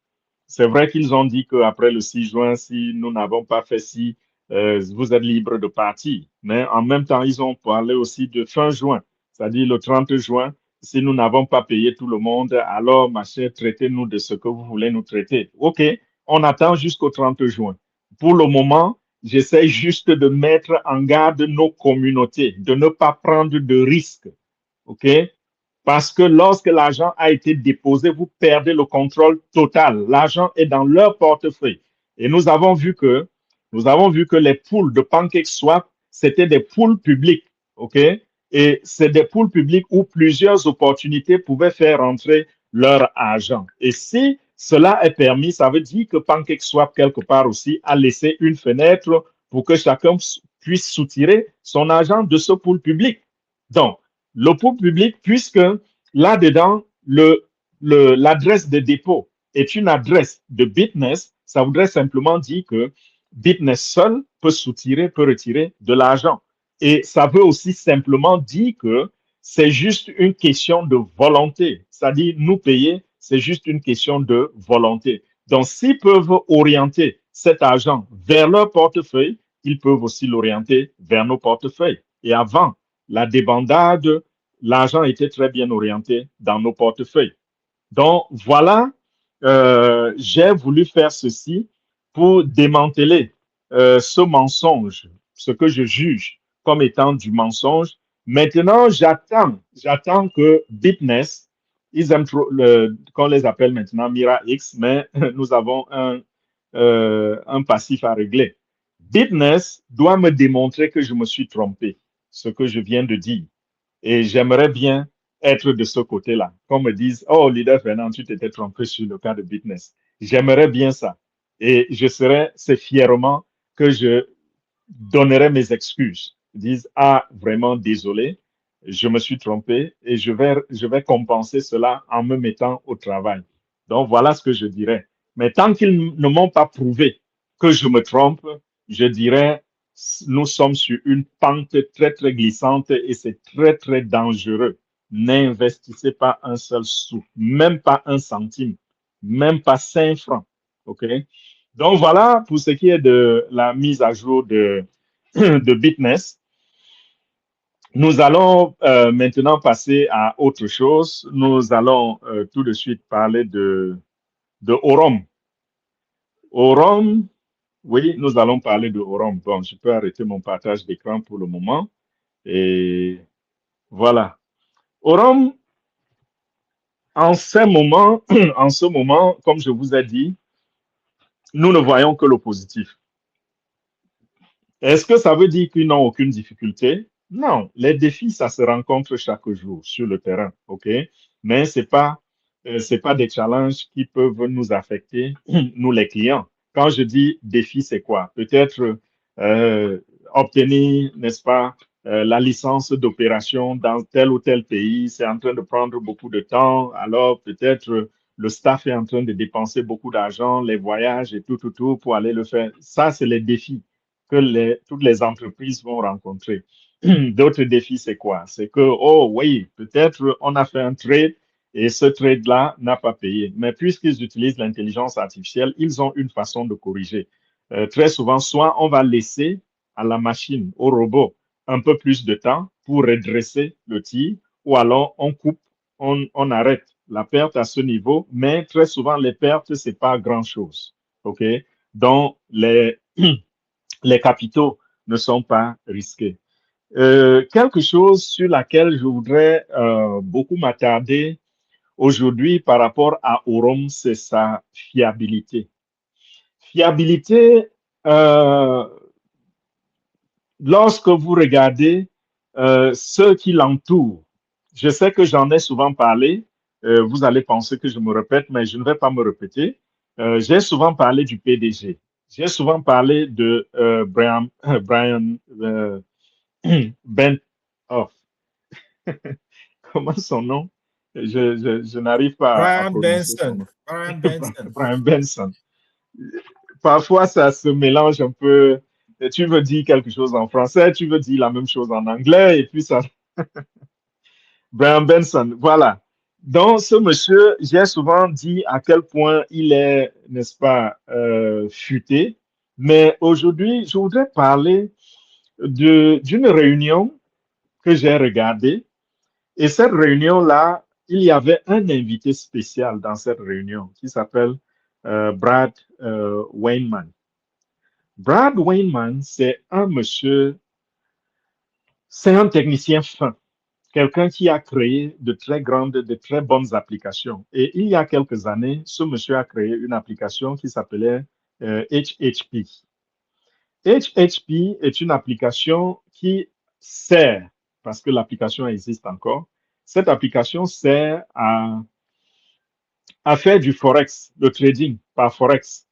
C'est vrai qu'ils ont dit qu'après le 6 juin, si nous n'avons pas fait ci, vous êtes libre de partir. Mais en même temps, ils ont parlé aussi de fin juin, c'est-à-dire le 30 juin. Si nous n'avons pas payé tout le monde, alors, ma chère, traitez-nous de ce que vous voulez nous traiter. OK, on attend jusqu'au 30 juin. Pour le moment, j'essaie juste de mettre en garde nos communautés, de ne pas prendre de risques. OK? Parce que lorsque l'argent a été déposé, vous perdez le contrôle total. L'argent est dans leur portefeuille. Et nous avons vu que les pools de PancakeSwap, c'était des pools publics. OK? Et c'est des pools publics où plusieurs opportunités pouvaient faire rentrer leur argent. Et si cela est permis, ça veut dire que PancakeSwap, quelque part aussi, a laissé une fenêtre pour que chacun puisse soutirer son argent de ce pool public. Donc, le pool public, puisque là-dedans, l'adresse de dépôt est une adresse de Bitness, ça voudrait simplement dire que Bitness seul peut soutirer, peut retirer de l'argent. Et ça veut aussi simplement dire que c'est juste une question de volonté. C'est-à-dire, nous payer, c'est juste une question de volonté. Donc, s'ils peuvent orienter cet argent vers leur portefeuille, ils peuvent aussi l'orienter vers nos portefeuilles. Et avant la débandade, l'argent était très bien orienté dans nos portefeuilles. Donc, voilà, j'ai voulu faire ceci pour démanteler ce mensonge, ce que je juge comme étant du mensonge. Maintenant, j'attends que Bitness, ils aiment trop qu'on les appelle maintenant Mira X, mais nous avons un passif à régler. Bitness doit me démontrer que je me suis trompé, ce que je viens de dire. Et j'aimerais bien être de ce côté-là. Qu'on me dise, oh, leader Fernand, tu t'étais trompé sur le cas de Bitness. J'aimerais bien ça. Et c'est fièrement que je donnerai mes excuses. Disent, ah, vraiment désolé, je me suis trompé et je vais compenser cela en me mettant au travail. Donc, voilà ce que je dirais. Mais tant qu'ils ne m'ont pas prouvé que je me trompe, je dirais, nous sommes sur une pente très, très glissante et c'est très, très dangereux. N'investissez pas un seul sou, même pas un centime, même pas 5 francs. OK? Donc voilà pour ce qui est de la mise à jour de Bitness. Nous allons maintenant passer à autre chose. Nous allons tout de suite parler de Orum. Orum, oui, nous allons parler de Orum. Bon, je peux arrêter mon partage d'écran pour le moment. Et voilà. Orum, en ce moment, comme je vous ai dit, nous ne voyons que le positif. Est-ce que ça veut dire qu'ils n'ont aucune difficulté? Non, les défis, ça se rencontre chaque jour sur le terrain, OK? Mais c'est pas des challenges qui peuvent nous affecter, nous les clients. Quand je dis défi, c'est quoi? Peut-être obtenir, n'est-ce pas, la licence d'opération dans tel ou tel pays, c'est en train de prendre beaucoup de temps. Alors peut-être le staff est en train de dépenser beaucoup d'argent, les voyages et tout pour aller le faire. Ça, c'est les défis que toutes les entreprises vont rencontrer. D'autres défis, c'est quoi? C'est que, oh oui, peut-être on a fait un trade et ce trade-là n'a pas payé. Mais puisqu'ils utilisent l'intelligence artificielle, ils ont une façon de corriger. Très souvent, soit on va laisser à la machine, au robot, un peu plus de temps pour redresser le tir, ou alors on coupe, on arrête la perte à ce niveau, mais très souvent, les pertes, c'est pas grand-chose. OK? Donc, les capitaux ne sont pas risqués. Quelque chose sur laquelle je voudrais beaucoup m'attarder aujourd'hui par rapport à Orum, c'est sa fiabilité. Fiabilité, lorsque vous regardez ceux qui l'entourent, je sais que j'en ai souvent parlé, vous allez penser que je me répète, mais je ne vais pas me répéter. J'ai souvent parlé du PDG. J'ai souvent parlé de Brian Ben, oh, comment son nom? Je n'arrive pas à Brian prononcer son Benson. nom. Brian Benson. Brian Benson. Parfois, ça se mélange un peu. Tu veux dire quelque chose en français, tu veux dire la même chose en anglais, et puis ça. Brian Benson, voilà. Donc, ce monsieur, j'ai souvent dit à quel point il est, n'est-ce pas, futé. Mais aujourd'hui, je voudrais parler d'une réunion que j'ai regardée. Et cette réunion-là, il y avait un invité spécial dans cette réunion qui s'appelle Brad Weinman. Brad Weinman, c'est un monsieur, c'est un technicien fin, quelqu'un qui a créé de très bonnes applications. Et il y a quelques années, ce monsieur a créé une application qui s'appelait HHP. HHP est une application qui sert, parce que l'application existe encore, cette application sert à faire du forex, le trading par forex.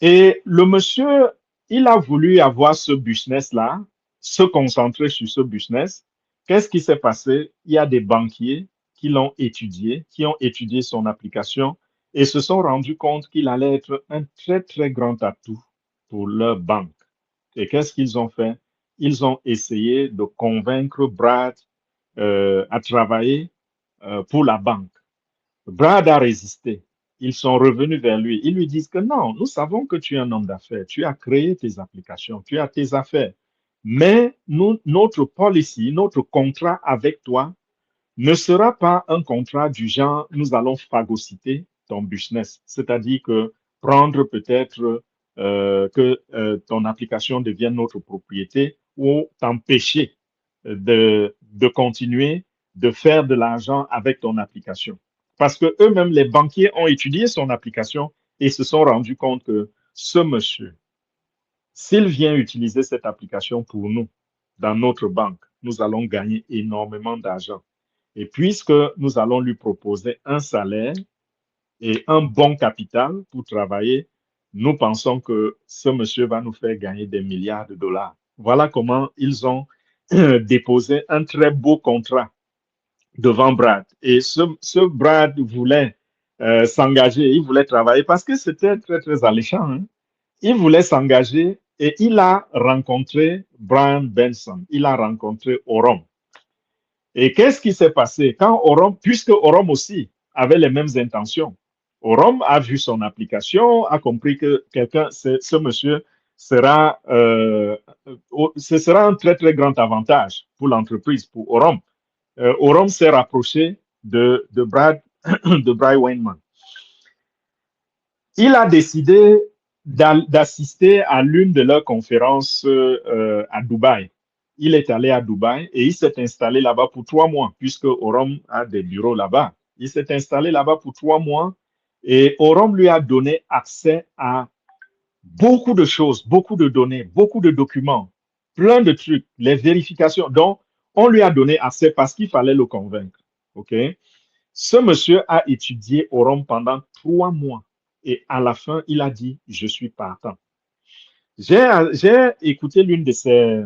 Et le monsieur, il a voulu avoir ce business-là, se concentrer sur ce business. Qu'est-ce qui s'est passé? Il y a des banquiers qui l'ont étudié, qui ont étudié son application et se sont rendus compte qu'il allait être un très, très grand atout pour leur banque. Et qu'est-ce qu'ils ont fait? Ils ont essayé de convaincre Brad à travailler pour la banque. Brad a résisté. Ils sont revenus vers lui. Ils lui disent que non, nous savons que tu es un homme d'affaires. Tu as créé tes applications, tu as tes affaires. Mais notre policy, notre contrat avec toi ne sera pas un contrat du genre nous allons phagocyter ton business. C'est-à-dire que prendre peut-être que ton application devienne notre propriété ou t'empêcher de continuer de faire de l'argent avec ton application. Parce que eux-mêmes, les banquiers ont étudié son application et se sont rendus compte que ce monsieur, s'il vient utiliser cette application pour nous, dans notre banque, nous allons gagner énormément d'argent. Et puisque nous allons lui proposer un salaire et un bon capital pour travailler, nous pensons que ce monsieur va nous faire gagner des milliards de dollars. Voilà comment ils ont déposé un très beau contrat devant Brad. Et ce Brad voulait s'engager, il voulait travailler parce que c'était très, très alléchant. Hein. Il voulait s'engager et il a rencontré Brian Benson, il a rencontré Orom. Et qu'est-ce qui s'est passé quand Orom, puisque Orom aussi avait les mêmes intentions, Orom a vu son application, a compris que quelqu'un, ce monsieur sera, ce sera un très très grand avantage pour l'entreprise, pour Orom. Orom s'est rapproché de Brian Weinman. Il a décidé d'assister à l'une de leurs conférences à Dubaï. Il est allé à Dubaï et il s'est installé là-bas pour 3 mois, puisque Orom a des bureaux là-bas. Il s'est installé là-bas pour 3 mois et Orom lui a donné accès à beaucoup de choses, beaucoup de données, beaucoup de documents, plein de trucs, les vérifications. Donc, on lui a donné accès parce qu'il fallait le convaincre. OK? Ce monsieur a étudié Orom pendant 3 mois. Et à la fin, il a dit, je suis partant. J'ai écouté l'une de ces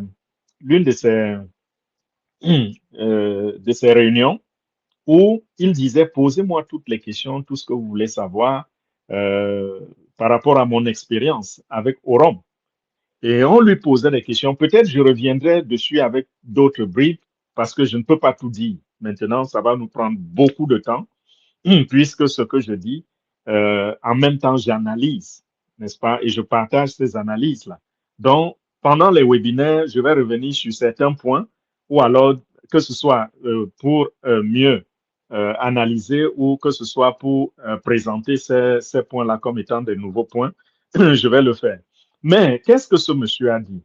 réunions où il disait, posez-moi toutes les questions, tout ce que vous voulez savoir par rapport à mon expérience avec Orom. Et on lui posait des questions. Peut-être je reviendrai dessus avec d'autres briefs parce que je ne peux pas tout dire. Maintenant, ça va nous prendre beaucoup de temps puisque ce que je dis, en même temps, j'analyse, n'est-ce pas? Et je partage ces analyses-là. Donc, pendant les webinaires, je vais revenir sur certains points ou alors que ce soit pour mieux analyser ou que ce soit pour présenter ces points-là comme étant des nouveaux points, je vais le faire. Mais qu'est-ce que ce monsieur a dit?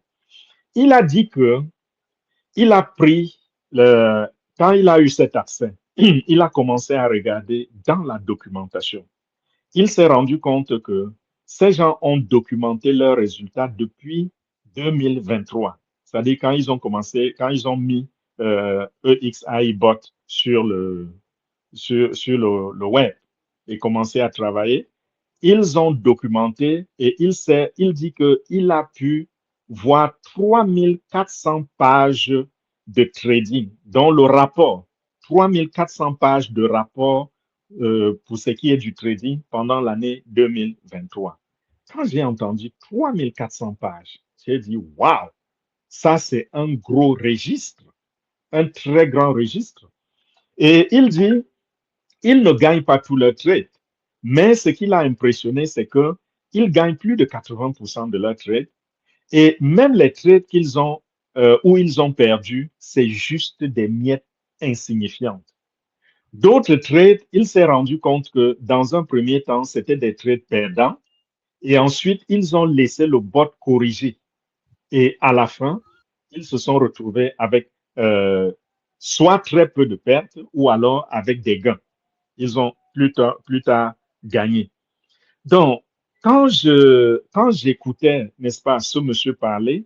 Il a dit que il a pris quand il a eu cet accès, il a commencé à regarder dans la documentation. Il s'est rendu compte que ces gens ont documenté leurs résultats depuis 2023. C'est-à-dire quand ils ont commencé, quand ils ont mis EXAI-Bot sur le web et commencé à travailler, ils ont documenté et il dit qu'il a pu voir 3400 pages de trading, dont le rapport, 3400 pages de rapport pour ce qui est du trading pendant l'année 2023. Quand j'ai entendu 3400 pages, j'ai dit, waouh, ça c'est un gros registre, un très grand registre. Et il dit, ils ne gagnent pas tous leurs trades, mais ce qui l'a impressionné, c'est qu'ils gagnent plus de 80% de leurs trades. Et même les trades qu'ils ont, où ils ont perdu, c'est juste des miettes insignifiantes. D'autres trades, il s'est rendu compte que dans un premier temps, c'était des trades perdants. Et ensuite, ils ont laissé le bot corriger. Et à la fin, ils se sont retrouvés avec soit très peu de pertes ou alors avec des gains. Ils ont plus tard gagné. Donc, quand j'écoutais, n'est-ce pas, ce monsieur parler,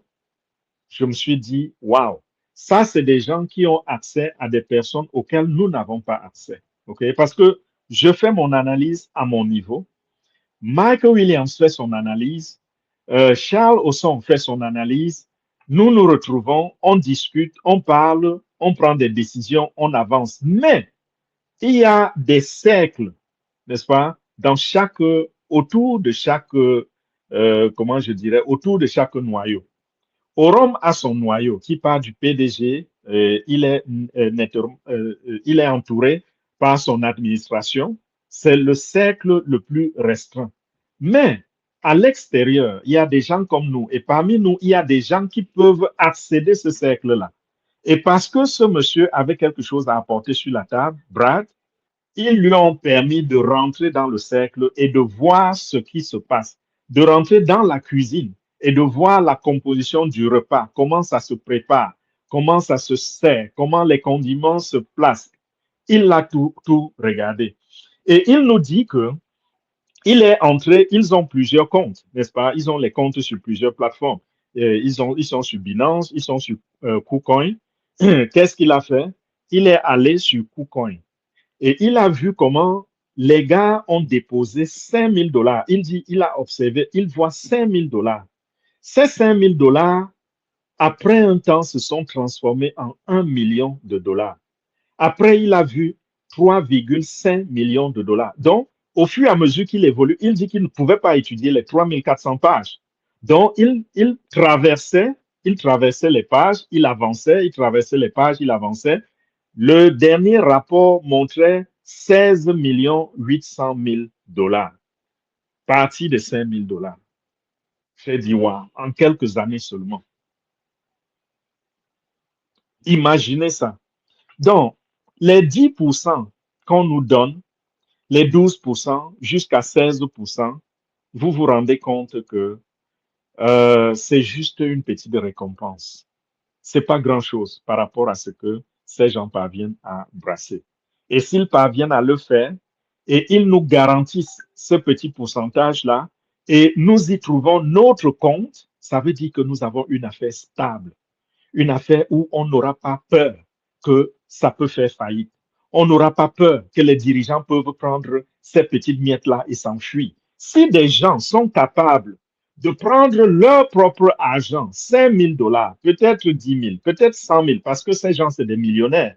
je me suis dit, waouh, ça, c'est des gens qui ont accès à des personnes auxquelles nous n'avons pas accès. Okay? Parce que je fais mon analyse à mon niveau. Michael Williams fait son analyse. Charles Osson fait son analyse. Nous nous retrouvons, on discute, on parle, on prend des décisions, on avance. Mais il y a des cercles, n'est-ce pas, autour de chaque, comment je dirais, autour de chaque noyau. Orom a son noyau qui part du PDG, il est entouré par son administration. C'est le cercle le plus restreint. Mais à l'extérieur, il y a des gens comme nous. Et parmi nous, il y a des gens qui peuvent accéder à ce cercle-là. Et parce que ce monsieur avait quelque chose à apporter sur la table, Brad, ils lui ont permis de rentrer dans le cercle et de voir ce qui se passe, de rentrer dans la cuisine et de voir la composition du repas, comment ça se prépare, comment ça se sert, comment les condiments se placent. Il a tout regardé. Et il nous dit que il est entré, ils ont plusieurs comptes, n'est-ce pas? Ils ont les comptes sur plusieurs plateformes. Ils sont sur Binance, ils sont sur KuCoin. Qu'est-ce qu'il a fait? Il est allé sur KuCoin. Et il a vu comment les gars ont déposé 5 000 $. Il dit, il a observé, il voit 5 000 $. Ces 5 000 $, après un temps, se sont transformés en 1 million de $. Après, il a vu 3,5 millions de $. Donc, au fur et à mesure qu'il évolue, il dit qu'il ne pouvait pas étudier les 3400 pages. Donc, il traversait les pages, il avançait, il traversait les pages, il avançait. Le dernier rapport montrait 16 800 000 $, parti de 5 000 $. J'ai dit, wow, en quelques années seulement. Imaginez ça. Donc, les 10% qu'on nous donne, les 12% jusqu'à 16%, vous vous rendez compte que c'est juste une petite récompense. C'est pas grand-chose par rapport à ce que ces gens parviennent à brasser. Et s'ils parviennent à le faire, et ils nous garantissent ce petit pourcentage-là, et nous y trouvons notre compte, ça veut dire que nous avons une affaire stable, une affaire où on n'aura pas peur que ça peut faire faillite. On n'aura pas peur que les dirigeants peuvent prendre ces petites miettes-là et s'enfuir. Si des gens sont capables de prendre leur propre argent, 5 000 $, peut-être 10 000, peut-être 100 000, parce que ces gens, c'est des millionnaires.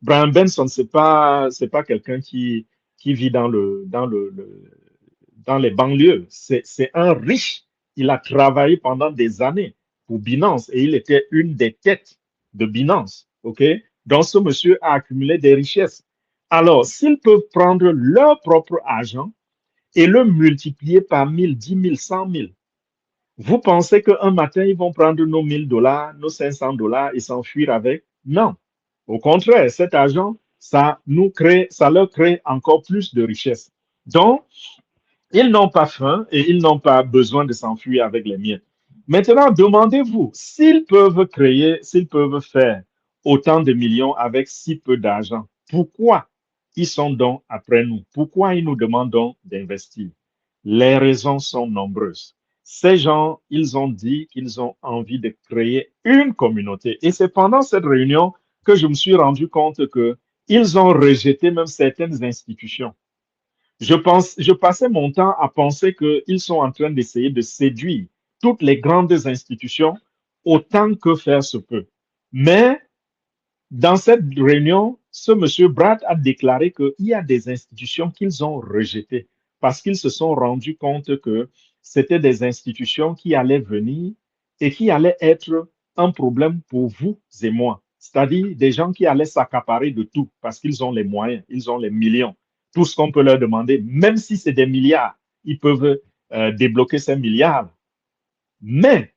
Brian Benson, c'est pas quelqu'un qui vit dans les banlieues. C'est un riche. Il a travaillé pendant des années pour Binance et il était une des têtes de Binance. OK? Donc, ce monsieur a accumulé des richesses. Alors, s'ils peuvent prendre leur propre argent et le multiplier par 1000, 10 000, 100 000, vous pensez qu'un matin, ils vont prendre nos 1000 $, nos 500 $ et s'enfuir avec? Non. Au contraire, cet argent, ça leur crée encore plus de richesses. Donc, ils n'ont pas faim et ils n'ont pas besoin de s'enfuir avec les miens. Maintenant, demandez-vous, s'ils peuvent faire autant de millions avec si peu d'argent, pourquoi ils sont donc après nous? Pourquoi ils nous demandent d'investir? Les raisons sont nombreuses. Ces gens, ils ont dit qu'ils ont envie de créer une communauté. Et c'est pendant cette réunion que je me suis rendu compte qu'ils ont rejeté même certaines institutions. Je passais mon temps à penser qu'ils sont en train d'essayer de séduire toutes les grandes institutions autant que faire se peut. Mais dans cette réunion, ce monsieur Brad a déclaré qu'il y a des institutions qu'ils ont rejetées parce qu'ils se sont rendus compte que c'était des institutions qui allaient venir et qui allaient être un problème pour vous et moi. C'est-à-dire des gens qui allaient s'accaparer de tout parce qu'ils ont les moyens, ils ont les millions. Tout ce qu'on peut leur demander, même si c'est des milliards, ils peuvent débloquer ces milliards. Mais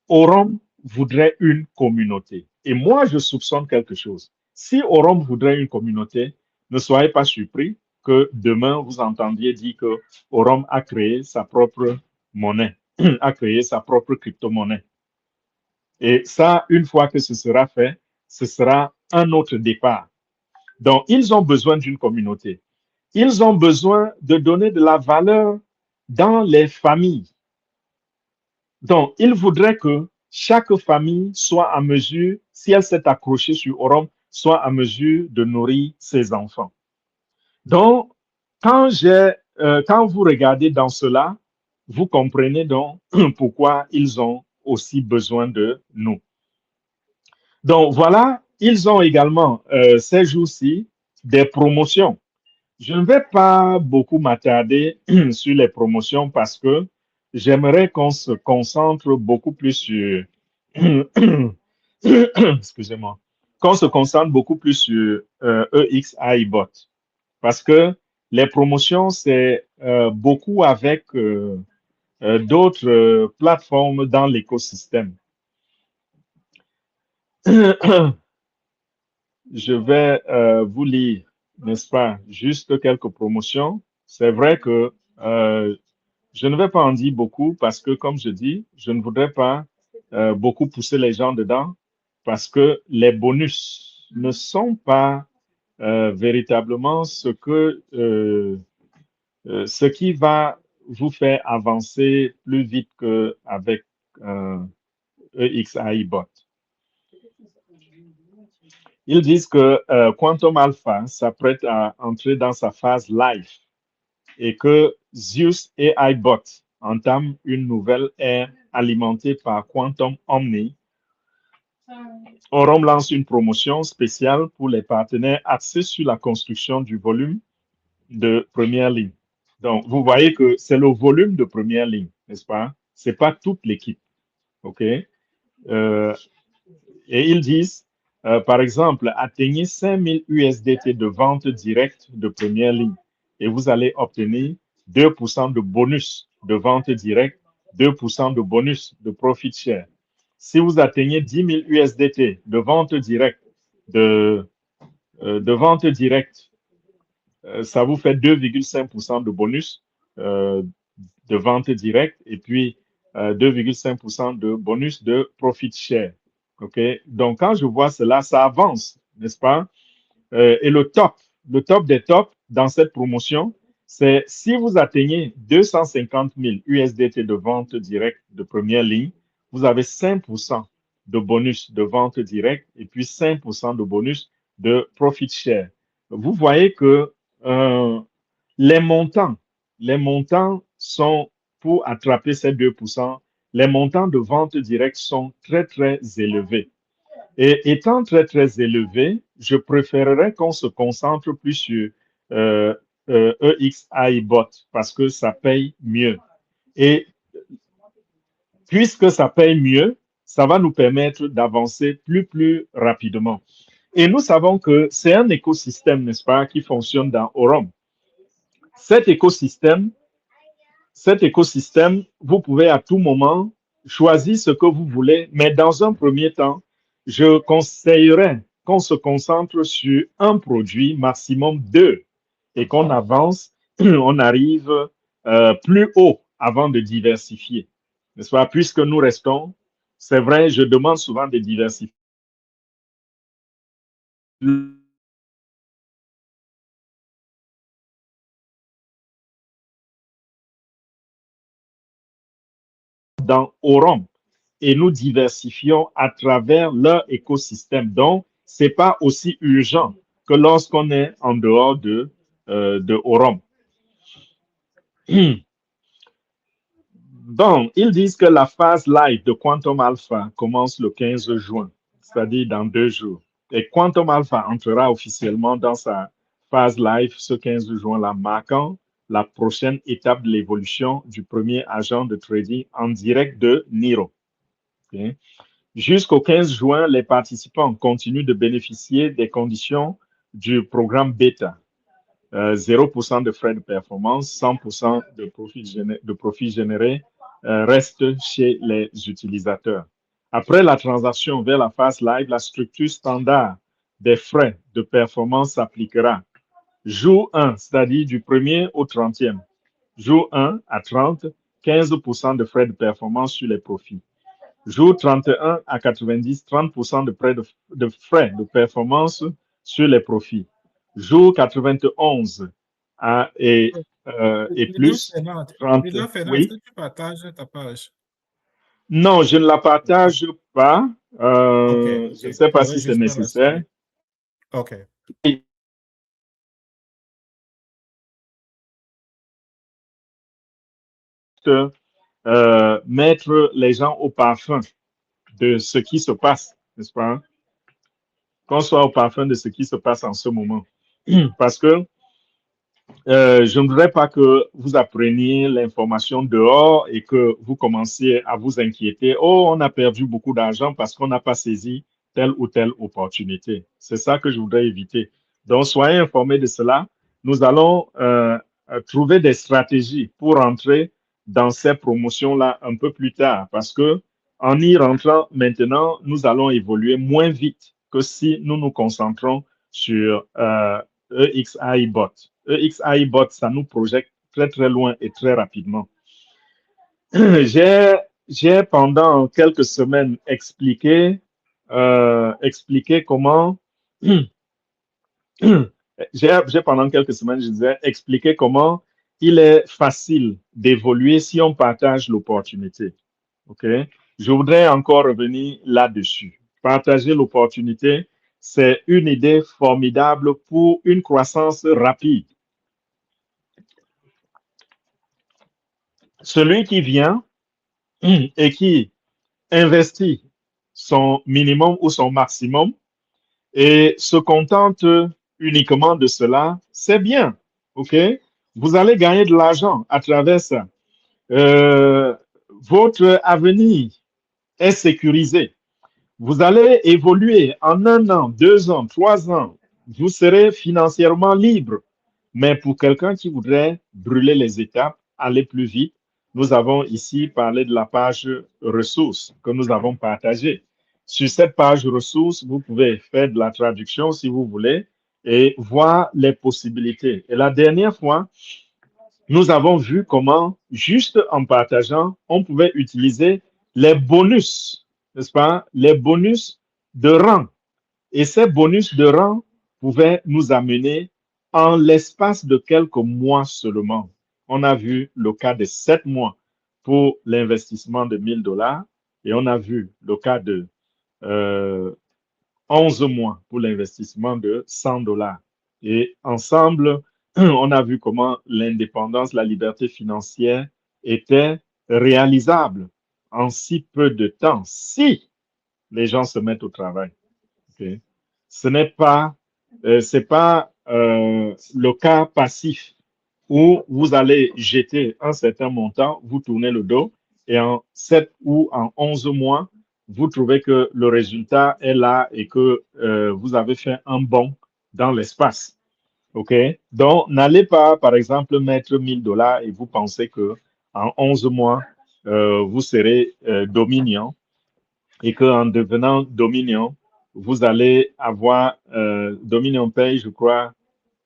Orum voudrait une communauté. Et moi, je soupçonne quelque chose. Si Orum voudrait une communauté, ne soyez pas surpris que demain, vous entendiez dire que Orum a créé sa propre monnaie, a créé sa propre crypto-monnaie. Et ça, une fois que ce sera fait, ce sera un autre départ. Donc, ils ont besoin d'une communauté. Ils ont besoin de donner de la valeur dans les familles. Donc, ils voudraient que chaque famille soit à mesure, si elle s'est accrochée sur Orum, soit à mesure de nourrir ses enfants. Donc, quand vous regardez dans cela, vous comprenez donc pourquoi ils ont aussi besoin de nous. Donc, voilà, ils ont également, ces jours-ci, des promotions. Je ne vais pas beaucoup m'attarder sur les promotions parce que j'aimerais qu'on se concentre beaucoup plus sur, excusez-moi, qu'on se concentre beaucoup plus sur EXAI-Bot. Parce que les promotions, c'est beaucoup avec d'autres plateformes dans l'écosystème. Je vais vous lire, n'est-ce pas, juste quelques promotions. C'est vrai que je ne vais pas en dire beaucoup parce que, comme je dis, je ne voudrais pas beaucoup pousser les gens dedans parce que les bonus ne sont pas véritablement ce qui va vous faire avancer plus vite qu'avec EXAI-Bot. Ils disent que Quantum Alpha s'apprête à entrer dans sa phase live et que Zeus AI Bot entame une nouvelle ère alimentée par Quantum Omni. Orum lance une promotion spéciale pour les partenaires axée sur la construction du volume de première ligne. Donc, vous voyez que c'est le volume de première ligne, n'est-ce pas? C'est pas toute l'équipe. OK? Et ils disent, par exemple, atteignez 5000 USDT de vente directe de première ligne et vous allez obtenir 2% de bonus de vente directe, 2% de bonus de profit share. Si vous atteignez 10 000 USDT de vente directe, de vente directe, ça vous fait 2,5% de bonus de vente directe et puis 2,5% de bonus de profit share. OK? Donc, quand je vois cela, ça avance, n'est-ce pas? Et le top des tops dans cette promotion, c'est si vous atteignez 250 000 USDT de vente directe de première ligne, vous avez 5% de bonus de vente directe et puis 5% de bonus de profit share. Vous voyez que euh, les montants, les montants sont, pour attraper ces 2%, les montants de vente directe sont très, très élevés. Et étant très, très élevés, je préférerais qu'on se concentre plus sur EXIBot parce que ça paye mieux. Et puisque ça paye mieux, ça va nous permettre d'avancer plus rapidement. Et nous savons que c'est un écosystème, n'est-ce pas, qui fonctionne dans Aurum. Cet écosystème, vous pouvez à tout moment choisir ce que vous voulez, mais dans un premier temps, je conseillerais qu'on se concentre sur un produit, maximum deux, et qu'on avance, on arrive plus haut avant de diversifier. N'est-ce pas? Puisque nous restons, c'est vrai, je demande souvent de diversifier dans Aurum et nous diversifions à travers leur écosystème. Donc, ce n'est pas aussi urgent que lorsqu'on est en dehors de Aurum. Donc, ils disent que la phase live de Quantum Alpha commence le 15 juin, c'est-à-dire dans 2 jours. Et Quantum Alpha entrera officiellement dans sa phase live ce 15 juin-là, marquant la prochaine étape de l'évolution du premier agent de trading en direct de Niro. Okay? Jusqu'au 15 juin, les participants continuent de bénéficier des conditions du programme bêta. 0% de frais de performance, 100% de profit généré reste chez les utilisateurs. Après la transaction vers la phase live, la structure standard des frais de performance s'appliquera. Jour 1, c'est-à-dire du 1er au 30e. Jour 1 à 30, 15% de frais de performance sur les profits. Jour 31 à 90, 30% de frais de performance sur les profits. Jour 91 et plus, 30. Fernand, est-ce Oui. que tu partages ta page? Non, je ne la partage pas. Je ne sais pas si c'est J'aurais juste nécessaire. OK. Mettre les gens au parfum de ce qui se passe, n'est-ce pas? Qu'on soit au parfum de ce qui se passe en ce moment. Parce que je ne voudrais pas que vous appreniez l'information dehors et que vous commenciez à vous inquiéter. Oh, on a perdu beaucoup d'argent parce qu'on n'a pas saisi telle ou telle opportunité. C'est ça que je voudrais éviter. Donc, soyez informés de cela. Nous allons trouver des stratégies pour entrer dans ces promotions-là un peu plus tard parce que en y rentrant maintenant, nous allons évoluer moins vite que si nous nous concentrons sur EXIBot. EXIBot, ça nous projette très, très loin et très rapidement. J'ai pendant quelques semaines expliqué comment j'ai pendant quelques semaines, je disais, expliqué comment il est facile d'évoluer si on partage l'opportunité. OK? Je voudrais encore revenir là-dessus. Partager l'opportunité, c'est une idée formidable pour une croissance rapide. Celui qui vient et qui investit son minimum ou son maximum et se contente uniquement de cela, c'est bien. OK? Vous allez gagner de l'argent à travers ça. Votre avenir est sécurisé. Vous allez évoluer en 1 an, 2 ans, 3 ans. Vous serez financièrement libre. Mais pour quelqu'un qui voudrait brûler les étapes, aller plus vite, nous avons ici parlé de la page ressources que nous avons partagée. Sur cette page ressources, vous pouvez faire de la traduction si vous voulez et voir les possibilités. Et la dernière fois, nous avons vu comment, juste en partageant, on pouvait utiliser les bonus, n'est-ce pas? Les bonus de rang. Et ces bonus de rang pouvaient nous amener en l'espace de quelques mois seulement. On a vu le cas de 7 mois pour l'investissement de 1 000 $ et on a vu le cas de 11 mois pour l'investissement de 100 $. Et ensemble, on a vu comment l'indépendance, la liberté financière était réalisable en si peu de temps si les gens se mettent au travail. Okay. Ce n'est pas, c'est pas le cas passif où vous allez jeter un certain montant, vous tournez le dos et en 7 ou en 11 mois, vous trouvez que le résultat est là et que vous avez fait un bond dans l'espace. OK? Donc, n'allez pas, par exemple, mettre 1 000 $ et vous pensez que en 11 mois, vous serez dominant et qu'en devenant Dominion, vous allez avoir, Dominion paye, je crois,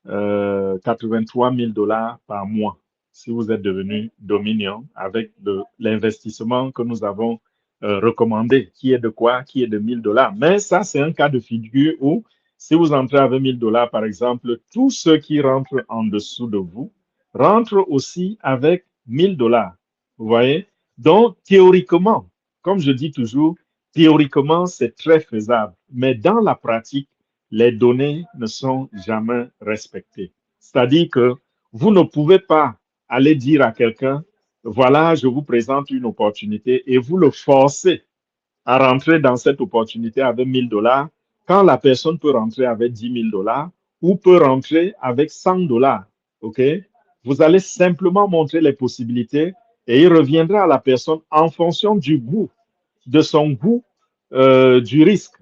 83 000 $ par mois si vous êtes devenu Dominion avec l'investissement que nous avons recommandé, qui est de quoi? Qui est de 1 000 $. Mais ça, c'est un cas de figure où si vous entrez avec 1 000 $ par exemple, tous ceux qui rentrent en dessous de vous rentrent aussi avec 1 000 $. Vous voyez? Donc, théoriquement, comme je dis toujours, théoriquement, c'est très faisable. Mais dans la pratique, les données ne sont jamais respectées. C'est-à-dire que vous ne pouvez pas aller dire à quelqu'un, voilà, je vous présente une opportunité et vous le forcez à rentrer dans cette opportunité avec 1 000 $ quand la personne peut rentrer avec 10 000 $ ou peut rentrer avec 100 $. OK? Vous allez simplement montrer les possibilités et il reviendra à la personne en fonction du goût, de son goût du risque.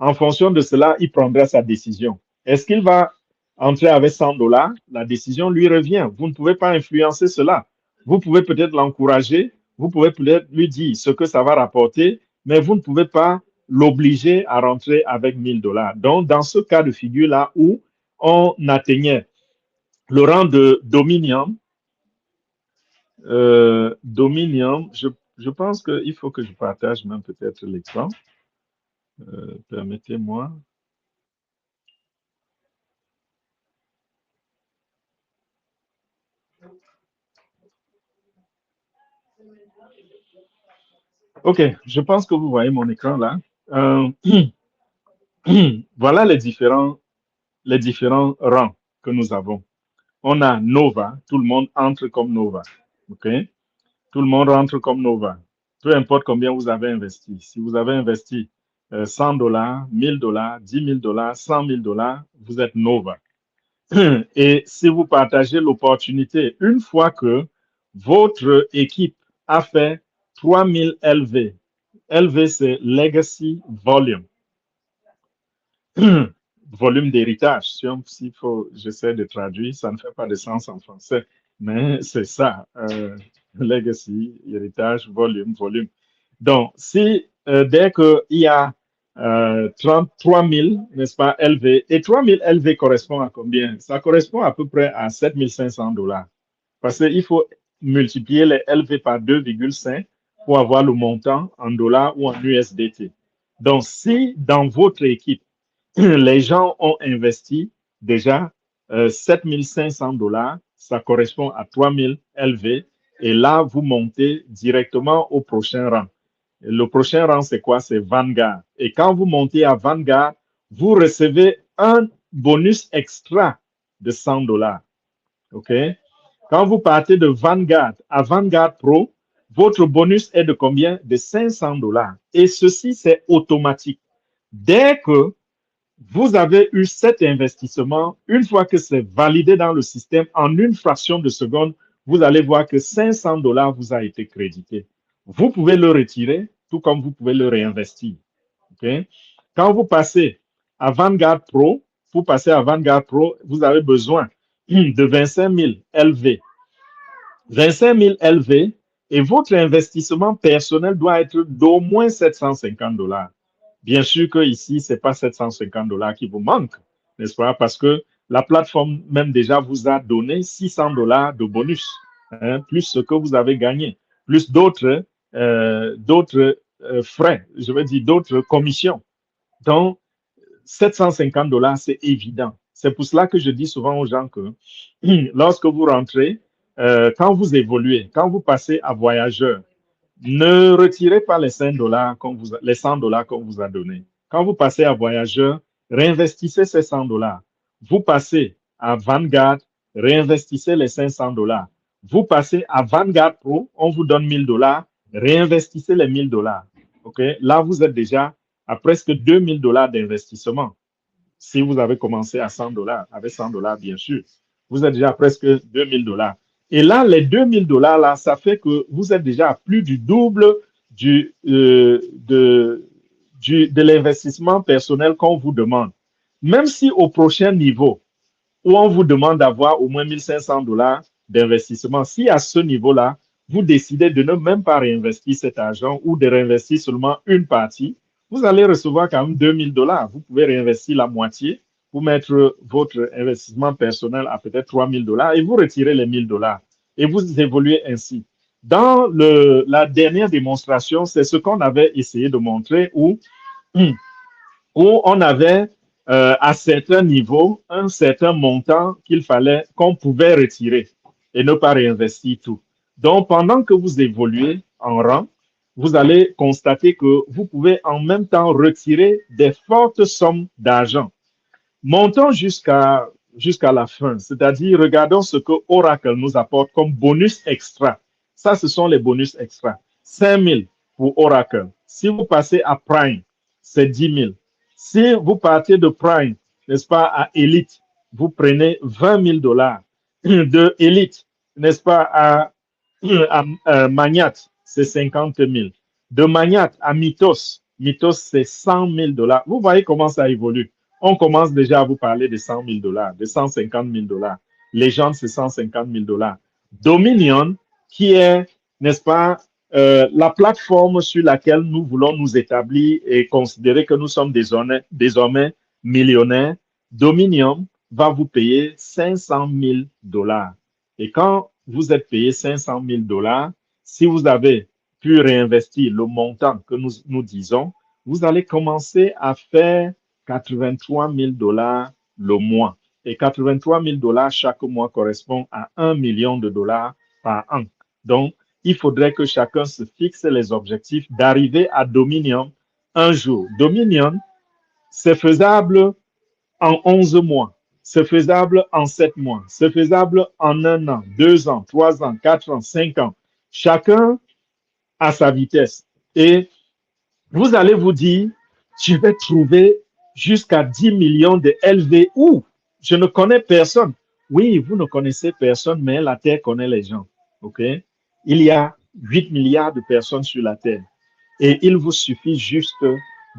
En fonction de cela, il prendra sa décision. Est-ce qu'il va entrer avec 100 $? La décision lui revient. Vous ne pouvez pas influencer cela. Vous pouvez peut-être l'encourager, vous pouvez peut-être lui dire ce que ça va rapporter, mais vous ne pouvez pas l'obliger à rentrer avec 1 000 $. Donc, dans ce cas de figure-là où on atteignait le rang de Dominion, je pense qu'il faut que je partage même peut-être l'écran. Permettez-moi. OK, je pense que vous voyez mon écran là. Voilà les différents rangs que nous avons. On a Nova, tout le monde entre comme Nova. OK? Tout le monde rentre comme Nova. Peu importe combien vous avez investi. Si vous avez investi 100 $, 1 000 $, 10 000 $, 100 000 $, vous êtes Nova. Et si vous partagez l'opportunité, une fois que votre équipe a fait 3000 LV, LV c'est Legacy Volume, volume d'héritage. S'il faut, j'essaie de traduire, ça ne fait pas de sens en français, mais c'est ça, Legacy, héritage, volume. Donc, si dès qu'il y a 33 000, n'est-ce pas, LV, et 3 000 LV correspond à combien? Ça correspond à peu près à 7 500 $. Parce qu'il faut multiplier les LV par 2,5 pour avoir le montant en dollars ou en USDT. Donc, si dans votre équipe, les gens ont investi déjà 7 500 $, ça correspond à 3 000 LV, et là, vous montez directement au prochain rang. Le prochain rang, c'est quoi? C'est Vanguard. Et quand vous montez à Vanguard, vous recevez un bonus extra de 100 $. OK? Quand vous partez de Vanguard à Vanguard Pro, votre bonus est de combien? De 500 $. Et ceci, c'est automatique. Dès que Vous avez eu cet investissement. Une fois que c'est validé dans le système, en une fraction de seconde, vous allez voir que 500 $ vous a été crédité. Vous pouvez le retirer, tout comme vous pouvez le réinvestir. Okay? Quand vous passez à Vanguard Pro, vous avez besoin de 25 000 LV. 25 000 LV et votre investissement personnel doit être d'au moins 750 $. Bien sûr que ici, ce n'est pas 750 $ qui vous manque, n'est-ce pas? Parce que la plateforme même déjà vous a donné 600 $ de bonus, hein, plus ce que vous avez gagné, plus d'autres frais, je veux dire d'autres commissions. Donc, 750 $, c'est évident. C'est pour cela que je dis souvent aux gens que lorsque vous rentrez, quand vous évoluez, quand vous passez à voyageur, ne retirez pas les 5 $, les 100 $ qu'on vous a donnés. Quand vous passez à voyageur, réinvestissez ces 100 $. Vous passez à Vanguard, réinvestissez les 500 $. Vous passez à Vanguard Pro, on vous donne 1000 $, réinvestissez les 1000 $. Okay? Là, vous êtes déjà à presque 2000 $ d'investissement. Si vous avez commencé à 100 $, avec 100 $, bien sûr, vous êtes déjà à presque 2000 $. Et là, les 2000 $, là, ça fait que vous êtes déjà à plus du double de l'investissement personnel qu'on vous demande. Même si au prochain niveau, où on vous demande d'avoir au moins 1500 $ d'investissement, si à ce niveau-là, vous décidez de ne même pas réinvestir cet argent ou de réinvestir seulement une partie, vous allez recevoir quand même 2000 $. Vous pouvez réinvestir la moitié, vous mettre votre investissement personnel à peut-être 3000 $ et vous retirez les 1000 $ et vous évoluez ainsi. Dans la dernière démonstration, c'est ce qu'on avait essayé de montrer où on avait à certains niveaux un certain montant qu'on pouvait retirer et ne pas réinvestir tout. Donc, pendant que vous évoluez en rang, vous allez constater que vous pouvez en même temps retirer des fortes sommes d'argent. Montons jusqu'à la fin, c'est-à-dire regardons ce que Oracle nous apporte comme bonus extra. Ça, ce sont les bonus extra. 5 000 pour Oracle. Si vous passez à Prime, c'est 10 000. Si vous partez de Prime, n'est-ce pas, à Elite, vous prenez 20 000 $. De Elite, n'est-ce pas, à Magnat, c'est 50 000. De Magnat à Mythos, c'est 100 000 $. Vous voyez comment ça évolue. On commence déjà à vous parler de 100 000 $, de 150 000 $. Légende, c'est 150 000 $. Dominion, qui est, n'est-ce pas, la plateforme sur laquelle nous voulons nous établir et considérer que nous sommes désormais millionnaires, Dominion va vous payer 500 000 $. Et quand vous êtes payé 500 000 $, si vous avez pu réinvestir le montant que nous disons, vous allez commencer à faire 83 000 $ le mois. Et 83 000 $ chaque mois correspond à 1 million de dollars par an. Donc, il faudrait que chacun se fixe les objectifs d'arriver à Dominion un jour. Dominion, c'est faisable en 11 mois. C'est faisable en 7 mois. C'est faisable en 1 an, 2 ans, 3 ans, 4 ans, 5 ans. Chacun à sa vitesse. Et vous allez vous dire, je vais trouver jusqu'à 10 millions de LV où je ne connais personne. Oui, vous ne connaissez personne, mais la Terre connaît les gens. OK? Il y a 8 milliards de personnes sur la Terre. Et il vous suffit juste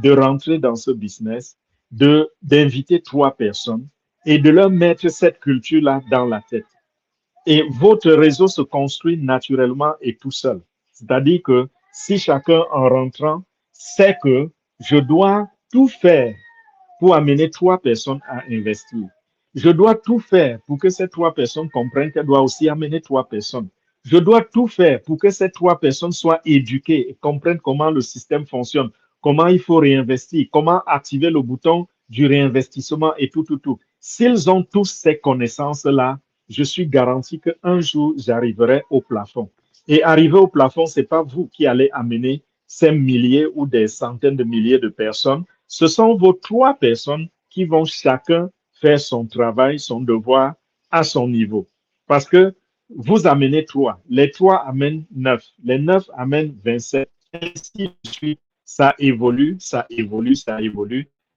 de rentrer dans ce business, d'inviter 3 personnes et de leur mettre cette culture-là dans la tête. Et votre réseau se construit naturellement et tout seul. C'est-à-dire que si chacun en rentrant sait que je dois tout faire pour amener 3 personnes à investir, je dois tout faire pour que ces 3 personnes comprennent qu'elles doivent aussi amener 3 personnes. Je dois tout faire pour que ces 3 personnes soient éduquées et comprennent comment le système fonctionne, comment il faut réinvestir, comment activer le bouton du réinvestissement et tout. S'ils ont tous ces connaissances-là, je suis garanti qu'un jour, j'arriverai au plafond. Et arriver au plafond, ce n'est pas vous qui allez amener ces milliers ou des centaines de milliers de personnes. Ce sont vos 3 personnes qui vont chacun faire son travail, son devoir à son niveau. Parce que vous amenez 3, les 3 amènent 9, les 9 amènent 27. Ainsi de suite, ça évolue.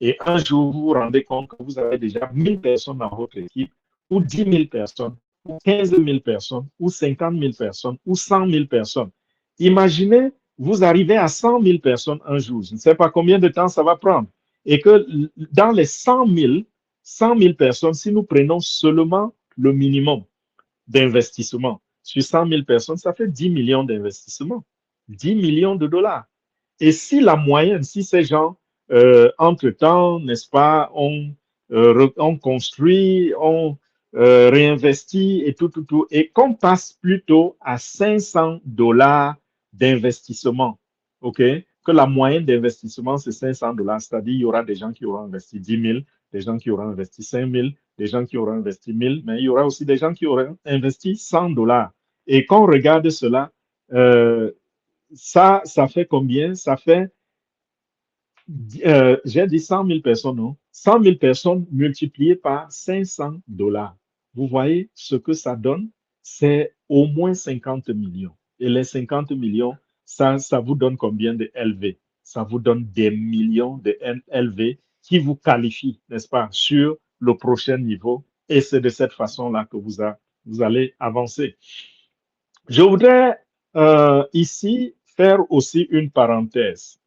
Et un jour, vous vous rendez compte que vous avez déjà 1000 personnes dans votre équipe, ou 10 000 personnes, ou 15 000 personnes, ou 50 000 personnes, ou 100 000 personnes. Imaginez, vous arrivez à 100 000 personnes un jour. Je ne sais pas combien de temps ça va prendre. Et que dans les 100 000 personnes, si nous prenons seulement le minimum d'investissement sur 100 000 personnes, ça fait 10 millions d'investissements. 10 millions de dollars. Et si la moyenne, si ces gens, entre-temps, n'est-ce pas, on construit, on réinvestit et tout, et qu'on passe plutôt à 500 dollars d'investissement, OK? Que la moyenne d'investissement, c'est 500 dollars, c'est-à-dire il y aura des gens qui auront investi 10 000, des gens qui auront investi 5 000, des gens qui auront investi 1000, mais il y aura aussi des gens qui auront investi 100 dollars. Et quand on regarde cela, ça fait combien? Ça fait, j'ai dit 100 000 personnes, non? 100 000 personnes multipliées par 500 dollars. Vous voyez ce que ça donne? C'est au moins 50 millions. Et les 50 millions, ça vous donne combien de LV? Ça vous donne des millions de LV qui vous qualifient, n'est-ce pas, sur le prochain niveau. Et c'est de cette façon-là que vous allez avancer. Je voudrais ici faire aussi une parenthèse.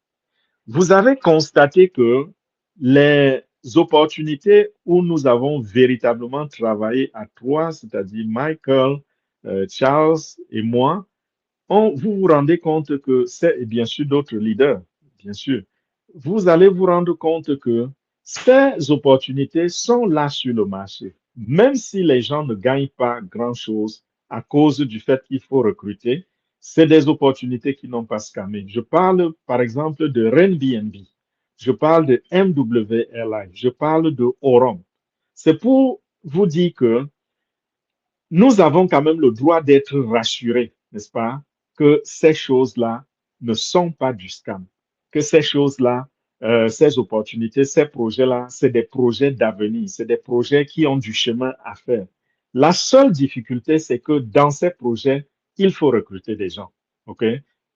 Vous avez constaté que les opportunités où nous avons véritablement travaillé à trois, c'est-à-dire Michael, Charles et moi, vous vous rendez compte que c'est, et bien sûr d'autres leaders, bien sûr, vous allez vous rendre compte que ces opportunités sont là sur le marché. Même si les gens ne gagnent pas grand-chose à cause du fait qu'il faut recruter, c'est des opportunités qui n'ont pas scammé. Je parle par exemple de Airbnb, je parle de MW Airlines, je parle de Orom. C'est pour vous dire que nous avons quand même le droit d'être rassurés, n'est-ce pas, que ces choses-là ne sont pas du scam, que ces choses-là, ces opportunités, ces projets-là, c'est des projets d'avenir, c'est des projets qui ont du chemin à faire. La seule difficulté, c'est que dans ces projets, il faut recruter des gens. OK?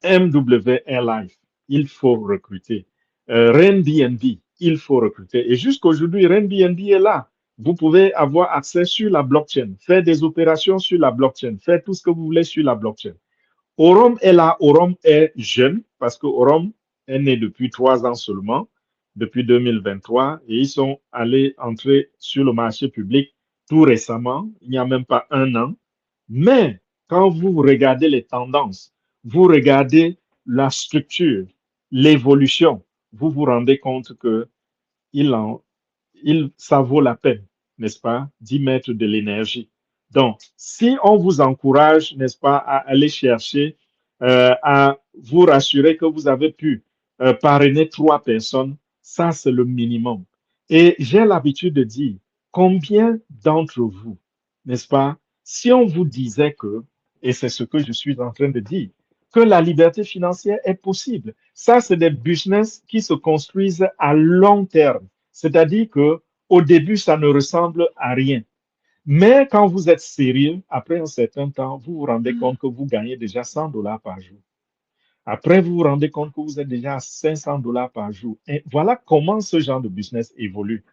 MW Airlines, il faut recruter. Airbnb, il faut recruter. Et jusqu'aujourd'hui, Airbnb est là. Vous pouvez avoir accès sur la blockchain, faire des opérations sur la blockchain, faire tout ce que vous voulez sur la blockchain. Orom est là, Orom est jeune parce que Orom est né depuis 3 ans seulement, depuis 2023, et ils sont allés entrer sur le marché public tout récemment, il n'y a même pas un an. Mais quand vous regardez les tendances, vous regardez la structure, l'évolution, vous vous rendez compte que ça vaut la peine, n'est-ce pas, d'y mettre de l'énergie. Donc, si on vous encourage, n'est-ce pas, à aller chercher, à vous rassurer que vous avez pu parrainer 3 personnes, ça, c'est le minimum. Et j'ai l'habitude de dire, combien d'entre vous, n'est-ce pas, si on vous disait que, et c'est ce que je suis en train de dire, que la liberté financière est possible. Ça, c'est des business qui se construisent à long terme. C'est-à-dire que au début, ça ne ressemble à rien. Mais quand vous êtes sérieux, après un certain temps, vous vous rendez compte que vous gagnez déjà 100 dollars par jour. Après, vous vous rendez compte que vous êtes déjà à 500 dollars par jour. Et voilà comment ce genre de business évolue.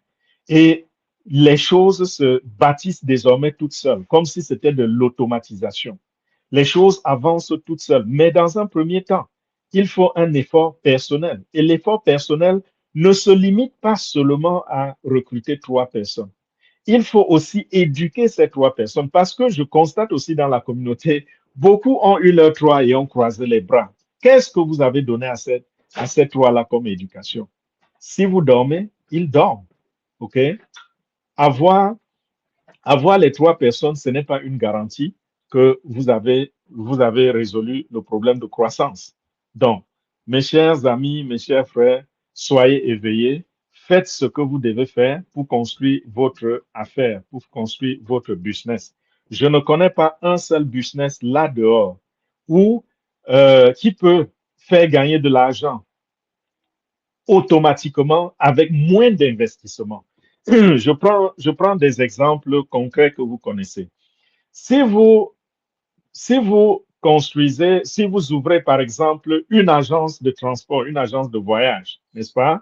Et les choses se bâtissent désormais toutes seules, comme si c'était de l'automatisation. Les choses avancent toutes seules. Mais dans un premier temps, il faut un effort personnel. Et l'effort personnel ne se limite pas seulement à recruter 3 personnes. Il faut aussi éduquer ces 3 personnes parce que je constate aussi dans la communauté, beaucoup ont eu leurs 3 et ont croisé les bras. Qu'est-ce que vous avez donné à ces 3-là comme éducation? Si vous dormez, ils dorment. OK? Avoir les 3 personnes, ce n'est pas une garantie que vous avez résolu le problème de croissance. Donc, mes chers amis, mes chers frères, soyez éveillés, faites ce que vous devez faire pour construire votre affaire, pour construire votre business. Je ne connais pas un seul business là dehors qui peut faire gagner de l'argent automatiquement avec moins d'investissement. Je prends des exemples concrets que vous connaissez. Si vous construisez, si vous ouvrez par exemple une agence de transport, une agence de voyage, n'est-ce pas?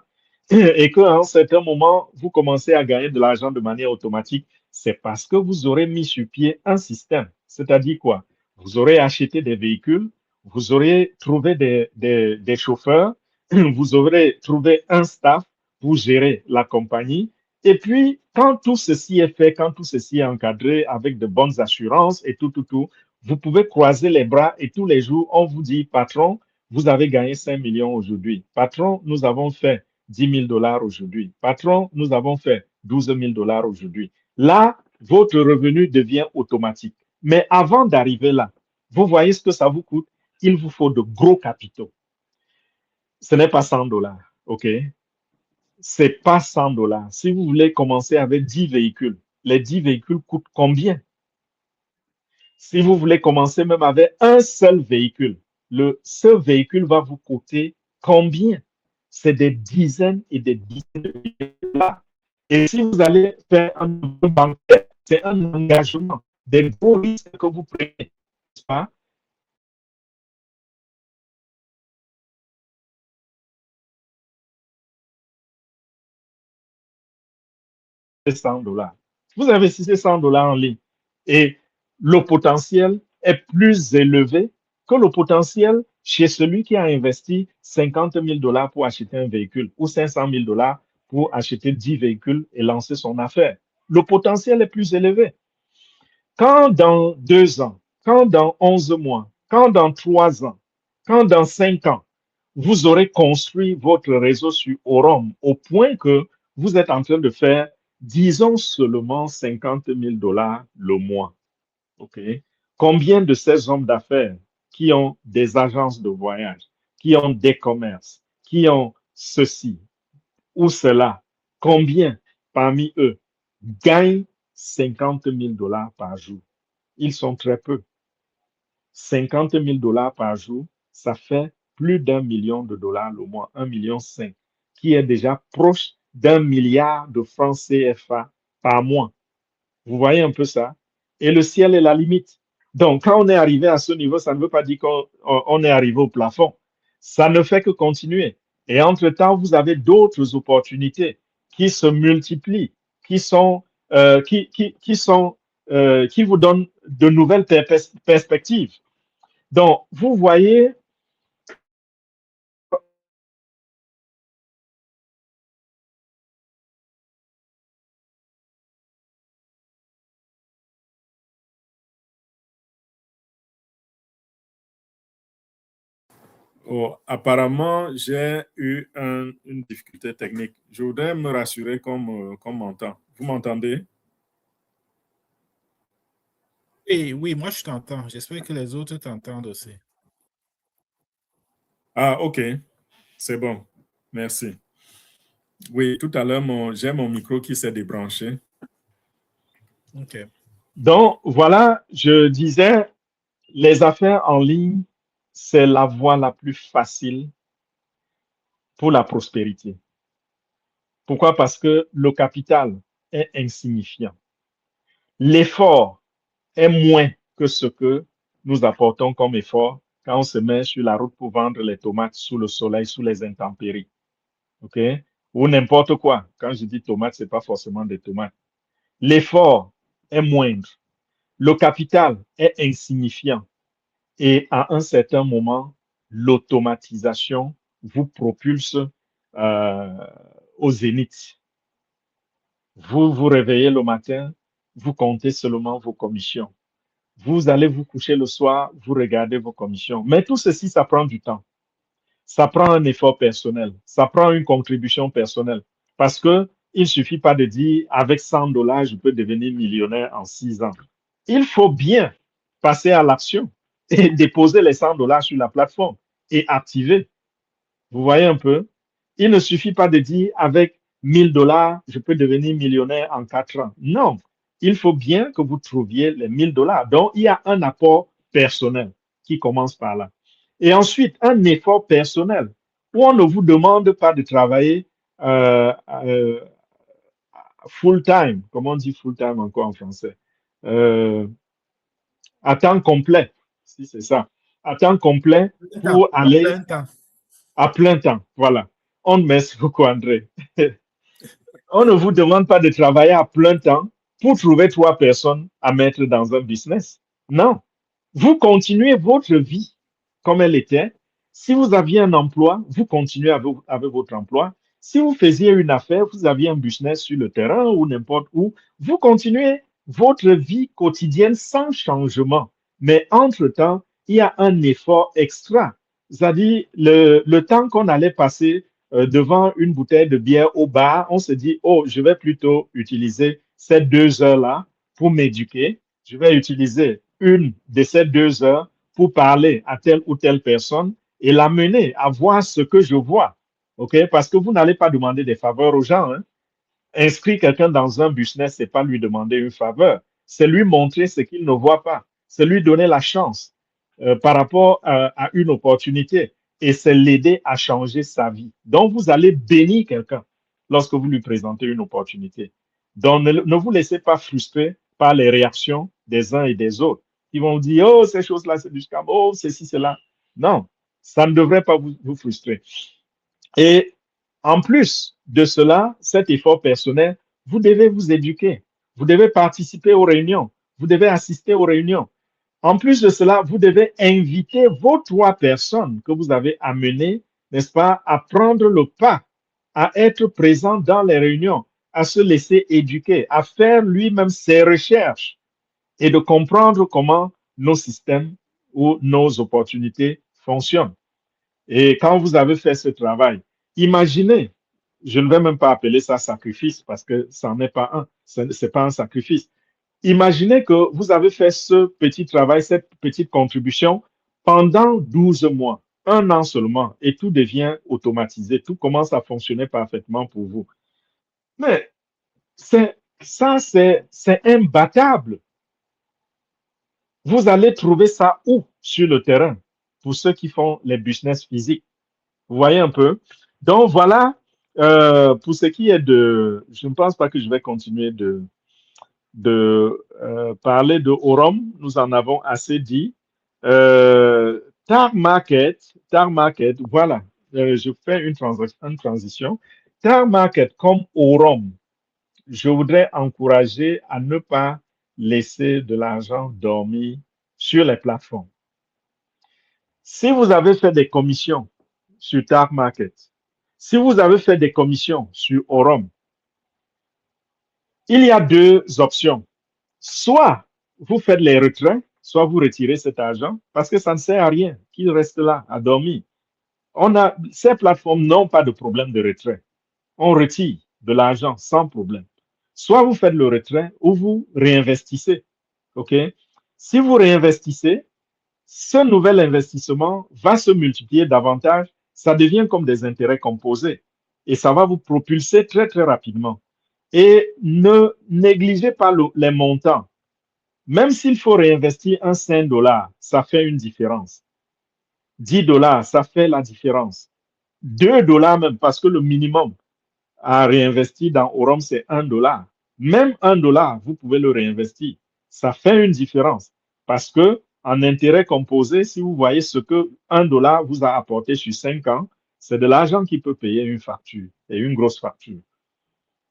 et qu'à un certain moment, vous commencez à gagner de l'argent de manière automatique, c'est parce que vous aurez mis sur pied un système. C'est-à-dire quoi? Vous aurez acheté des véhicules, vous aurez trouvé des chauffeurs, vous aurez trouvé un staff pour gérer la compagnie. Et puis, quand tout ceci est fait, quand tout ceci est encadré avec de bonnes assurances et tout, vous pouvez croiser les bras et tous les jours, on vous dit, patron, vous avez gagné 5 millions aujourd'hui. Patron, nous avons fait 10 000 dollars aujourd'hui. Patron, nous avons fait 12 000 dollars aujourd'hui. Là, votre revenu devient automatique. Mais avant d'arriver là, vous voyez ce que ça vous coûte? Il vous faut de gros capitaux. Ce n'est pas 100 dollars, OK? C'est pas 100 dollars. Si vous voulez commencer avec 10 véhicules, les 10 véhicules coûtent combien? Si vous voulez commencer même avec un seul véhicule, ce véhicule va vous coûter combien? C'est des dizaines et des dizaines de milliers de dollars. Et si vous allez faire un bancaire, c'est un engagement, des gros risques que vous prenez, n'est-ce pas? 100 dollars. Vous investissez 100 dollars en ligne et le potentiel est plus élevé que le potentiel chez celui qui a investi 50 000 dollars pour acheter un véhicule ou 500 000 dollars pour acheter 10 véhicules et lancer son affaire. Le potentiel est plus élevé. Quand dans 2 ans, quand dans 11 mois, quand dans 3 ans, quand dans 5 ans, vous aurez construit votre réseau sur Orum au point que vous êtes en train de faire, disons, seulement 50 000 dollars le mois. OK? Combien de ces hommes d'affaires qui ont des agences de voyage, qui ont des commerces, qui ont ceci ou cela, combien parmi eux gagnent 50 000 dollars par jour? Ils sont très peu. 50 000 dollars par jour, ça fait plus d'1 million de dollars le mois, 1,5 million, qui est déjà proche d'1 milliard de francs CFA par mois. Vous voyez un peu ça? Et le ciel est la limite. Donc, quand on est arrivé à ce niveau, ça ne veut pas dire qu'on est arrivé au plafond. Ça ne fait que continuer. Et entre-temps, vous avez d'autres opportunités qui se multiplient, qui sont, qui vous donnent de nouvelles perspectives. Donc, vous voyez, oh, apparemment, j'ai eu une difficulté technique. Je voudrais me rassurer qu'on m'entend. Vous m'entendez? Et oui, moi je t'entends. J'espère que les autres t'entendent aussi. Ah, OK. C'est bon. Merci. Oui, tout à l'heure, j'ai mon micro qui s'est débranché. OK. Donc, voilà, je disais, les affaires en ligne, c'est la voie la plus facile pour la prospérité. Pourquoi? Parce que le capital est insignifiant. L'effort est moins que ce que nous apportons comme effort quand on se met sur la route pour vendre les tomates sous le soleil, sous les intempéries. OK? Ou n'importe quoi. Quand je dis tomates, ce n'est pas forcément des tomates. L'effort est moindre. Le capital est insignifiant. Et à un certain moment, l'automatisation vous propulse au zénith. Vous vous réveillez le matin, vous comptez seulement vos commissions. Vous allez vous coucher le soir, vous regardez vos commissions. Mais tout ceci, ça prend du temps. Ça prend un effort personnel. Ça prend une contribution personnelle. Parce que il ne suffit pas de dire, avec 100 dollars, je peux devenir millionnaire en 6 ans. Il faut bien passer à l'action et déposer les 100 dollars sur la plateforme et activer. Vous voyez un peu? Il ne suffit pas de dire, avec 1000 dollars, je peux devenir millionnaire en 4 ans. Non, il faut bien que vous trouviez les 1000 dollars. Donc, il y a un apport personnel qui commence par là. Et ensuite, un effort personnel où on ne vous demande pas de travailler full time. Comment on dit full time encore en français? À temps complet, si c'est ça. À temps complet pour aller à plein temps. à plein temps. Voilà. Merci beaucoup, André. On ne vous demande pas de travailler à plein temps pour trouver 3 personnes à mettre dans un business. Non. Vous continuez votre vie comme elle était. Si vous aviez un emploi, vous continuez avec votre emploi. Si vous faisiez une affaire, vous aviez un business sur le terrain ou n'importe où, vous continuez votre vie quotidienne sans changement. Mais entre-temps, il y a un effort extra. C'est-à-dire, le temps qu'on allait passer devant une bouteille de bière au bar, on se dit, oh, je vais plutôt utiliser ces 2 heures-là pour m'éduquer. Je vais utiliser une de ces 2 heures pour parler à telle ou telle personne et l'amener à voir ce que je vois. OK? Parce que vous n'allez pas demander des faveurs aux gens. Hein? Inscrire quelqu'un dans un business, c'est pas lui demander une faveur. C'est lui montrer ce qu'il ne voit pas. C'est lui donner la chance par rapport à une opportunité. Et c'est l'aider à changer sa vie. Donc, vous allez bénir quelqu'un lorsque vous lui présentez une opportunité. Donc, ne vous laissez pas frustrer par les réactions des uns et des autres. Ils vont vous dire, oh, ces choses-là, c'est du scam, oh, ceci, cela. Non, ça ne devrait pas vous frustrer. Et en plus de cela, cet effort personnel, vous devez vous éduquer. Vous devez participer aux réunions. Vous devez assister aux réunions. En plus de cela, vous devez inviter vos 3 personnes que vous avez amenées, n'est-ce pas, à prendre le pas, à être présents dans les réunions, à se laisser éduquer, à faire lui-même ses recherches et de comprendre comment nos systèmes ou nos opportunités fonctionnent. Et quand vous avez fait ce travail, imaginez, je ne vais même pas appeler ça sacrifice parce que ça n'est pas c'est pas un sacrifice. Imaginez que vous avez fait ce petit travail, cette petite contribution pendant 12 mois, 1 an seulement, et tout devient automatisé, tout commence à fonctionner parfaitement pour vous. Mais c'est imbattable. Vous allez trouver ça où sur le terrain pour ceux qui font les business physiques. Vous voyez un peu? Donc voilà, pour ce qui est de, je ne pense pas que je vais continuer de parler de Orum, nous en avons assez dit. Tar Market, voilà, je fais une transition. Tar Market comme Orum, je voudrais encourager à ne pas laisser de l'argent dormir sur les plateformes. Si vous avez fait des commissions sur Tar Market, si vous avez fait des commissions sur Orum, il y a 2 options. Soit vous faites les retraits, soit vous retirez cet argent parce que ça ne sert à rien qu'il reste là à dormir. Ces plateformes n'ont pas de problème de retrait. On retire de l'argent sans problème. Soit vous faites le retrait ou vous réinvestissez. OK? Si vous réinvestissez, ce nouvel investissement va se multiplier davantage. Ça devient comme des intérêts composés et ça va vous propulser très, très rapidement. Et ne négligez pas les montants. Même s'il faut réinvestir un $5, ça fait une différence. $10, ça fait la différence. $2 même, parce que le minimum à réinvestir dans Orum, c'est $1. Même $1, vous pouvez le réinvestir. Ça fait une différence. Parce que en intérêt composé, si vous voyez ce que $1 vous a apporté sur 5 ans, c'est de l'argent qui peut payer une facture et une grosse facture.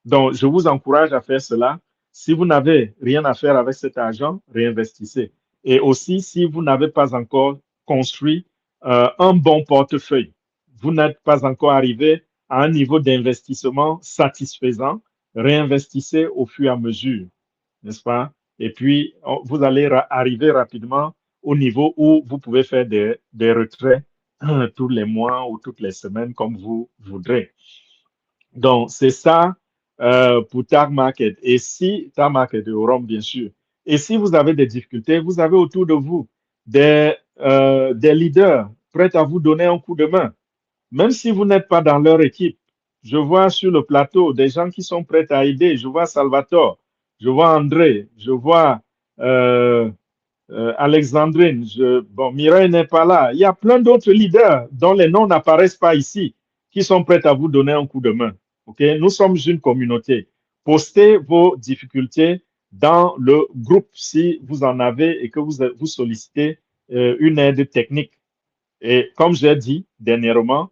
Donc, je vous encourage à faire cela. Si vous n'avez rien à faire avec cet argent, réinvestissez. Et aussi, si vous n'avez pas encore construit un bon portefeuille, vous n'êtes pas encore arrivé à un niveau d'investissement satisfaisant, réinvestissez au fur et à mesure, n'est-ce pas? Et puis, vous allez arriver rapidement au niveau où vous pouvez faire des retraits tous les mois ou toutes les semaines comme vous voudrez. Donc, c'est ça pour Tar Market. Et si, Tar Market et Orum, bien sûr. Et si vous avez des difficultés, vous avez autour de vous des leaders prêts à vous donner un coup de main. Même si vous n'êtes pas dans leur équipe. Je vois sur le plateau des gens qui sont prêts à aider. Je vois Salvatore, je vois André, je vois Alexandrine. Bon, Mireille n'est pas là. Il y a plein d'autres leaders dont les noms n'apparaissent pas ici qui sont prêts à vous donner un coup de main. Okay? Nous sommes une communauté. Postez vos difficultés dans le groupe si vous en avez et que vous sollicitez une aide technique. Et comme j'ai dit dernièrement,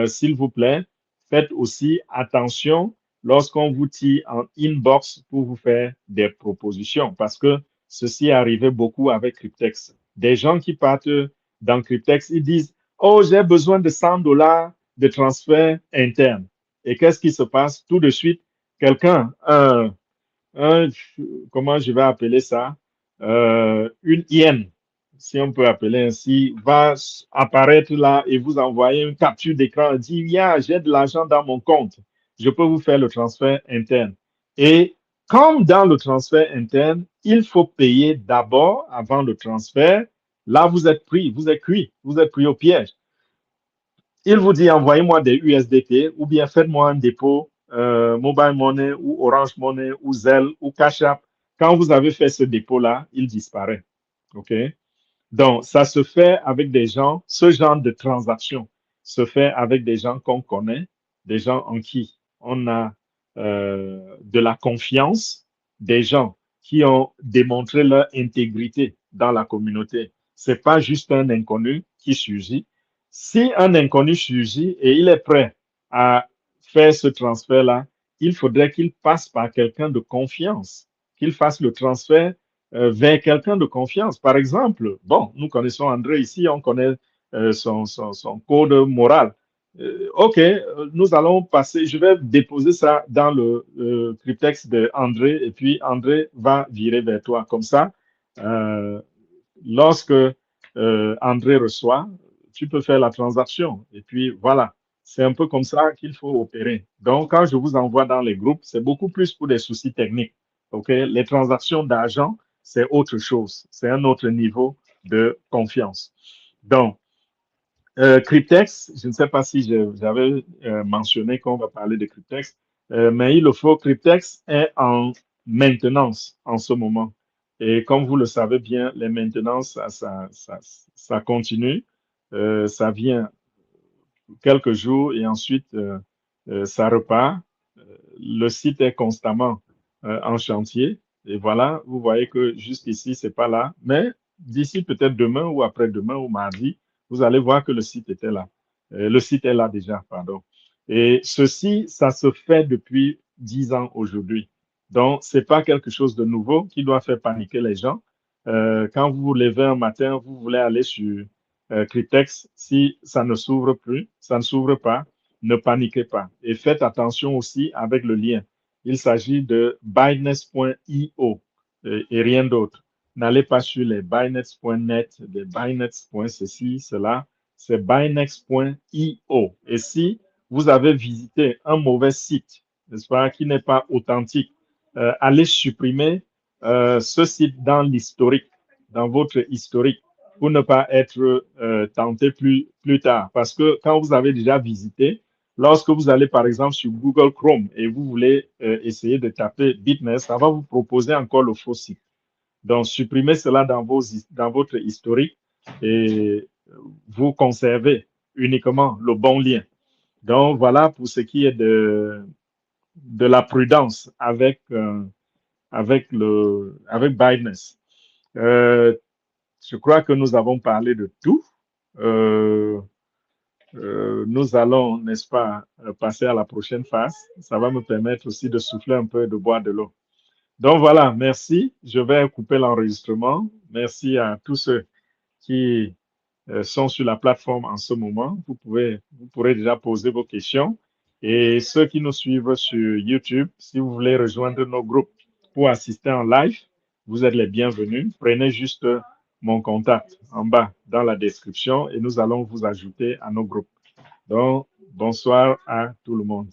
s'il vous plaît, faites aussi attention lorsqu'on vous tire en inbox pour vous faire des propositions, parce que ceci est arrivé beaucoup avec Cryptex. Des gens qui partent dans Cryptex, ils disent, oh, j'ai besoin de $100 de transfert interne. Et qu'est-ce qui se passe? Tout de suite, quelqu'un, comment je vais appeler ça? Une hyène, si on peut appeler ainsi, va apparaître là et vous envoyer une capture d'écran et dire, yeah, j'ai de l'argent dans mon compte, je peux vous faire le transfert interne. Et comme dans le transfert interne, il faut payer d'abord avant le transfert. Là, vous êtes pris, vous êtes cuit, vous êtes pris au piège. Il vous dit envoyez-moi des USDT ou bien faites-moi un dépôt Mobile Money ou Orange Money ou Zelle ou Cash App. Quand vous avez fait ce dépôt-là, il disparaît. OK? Donc, ça se fait avec des gens, ce genre de transaction se fait avec des gens qu'on connaît, des gens en qui on a de la confiance, des gens qui ont démontré leur intégrité dans la communauté. C'est pas juste un inconnu qui surgit. Si un inconnu surgit et il est prêt à faire ce transfert-là, il faudrait qu'il passe par quelqu'un de confiance, qu'il fasse le transfert vers quelqu'un de confiance. Par exemple, bon, nous connaissons André ici, on connaît son code moral. OK, nous allons passer, je vais déposer ça dans le cryptex de André et puis André va virer vers toi. Comme ça, lorsque André reçoit, tu peux faire la transaction. Et puis voilà, c'est un peu comme ça qu'il faut opérer. Donc, quand je vous envoie dans les groupes, c'est beaucoup plus pour des soucis techniques. OK, les transactions d'argent, c'est autre chose. C'est un autre niveau de confiance. Donc, Cryptex, je ne sais pas si j'avais mentionné qu'on va parler de Cryptex, mais il le faut, Cryptex est en maintenance en ce moment. Et comme vous le savez bien, les maintenances, ça continue. Ça vient quelques jours et ensuite, ça repart. Le site est constamment en chantier. Et voilà, vous voyez que jusqu'ici, c'est pas là. Mais d'ici peut-être demain ou après-demain ou mardi, vous allez voir que le site était là. Le site est là déjà, pardon. Et ceci, ça se fait depuis 10 ans aujourd'hui. Donc, c'est pas quelque chose de nouveau qui doit faire paniquer les gens. Quand vous vous levez un matin, vous voulez aller sur Cryptex, si ça ne s'ouvre plus, ça ne s'ouvre pas, ne paniquez pas. Et faites attention aussi avec le lien. Il s'agit de Binance.io et rien d'autre. N'allez pas sur les Binance.net, les Binance.ceci, cela. C'est Binance.io. Et si vous avez visité un mauvais site, n'est-ce pas, qui n'est pas authentique, allez supprimer ce site dans l'historique, dans votre historique, pour ne pas être tenté plus tard. Parce que quand vous avez déjà visité, lorsque vous allez par exemple sur Google Chrome et vous voulez essayer de taper Bitness, ça va vous proposer encore le faux site. Donc, supprimez cela dans votre historique et vous conservez uniquement le bon lien. Donc, voilà pour ce qui est de la prudence avec Binance. Je crois que nous avons parlé de tout. Nous allons, n'est-ce pas, passer à la prochaine phase. Ça va me permettre aussi de souffler un peu et de boire de l'eau. Donc voilà, merci. Je vais couper l'enregistrement. Merci à tous ceux qui sont sur la plateforme en ce moment. Vous pourrez déjà poser vos questions. Et ceux qui nous suivent sur YouTube, si vous voulez rejoindre nos groupes pour assister en live, vous êtes les bienvenus. Prenez juste mon contact en bas dans la description et nous allons vous ajouter à nos groupes. Donc, bonsoir à tout le monde.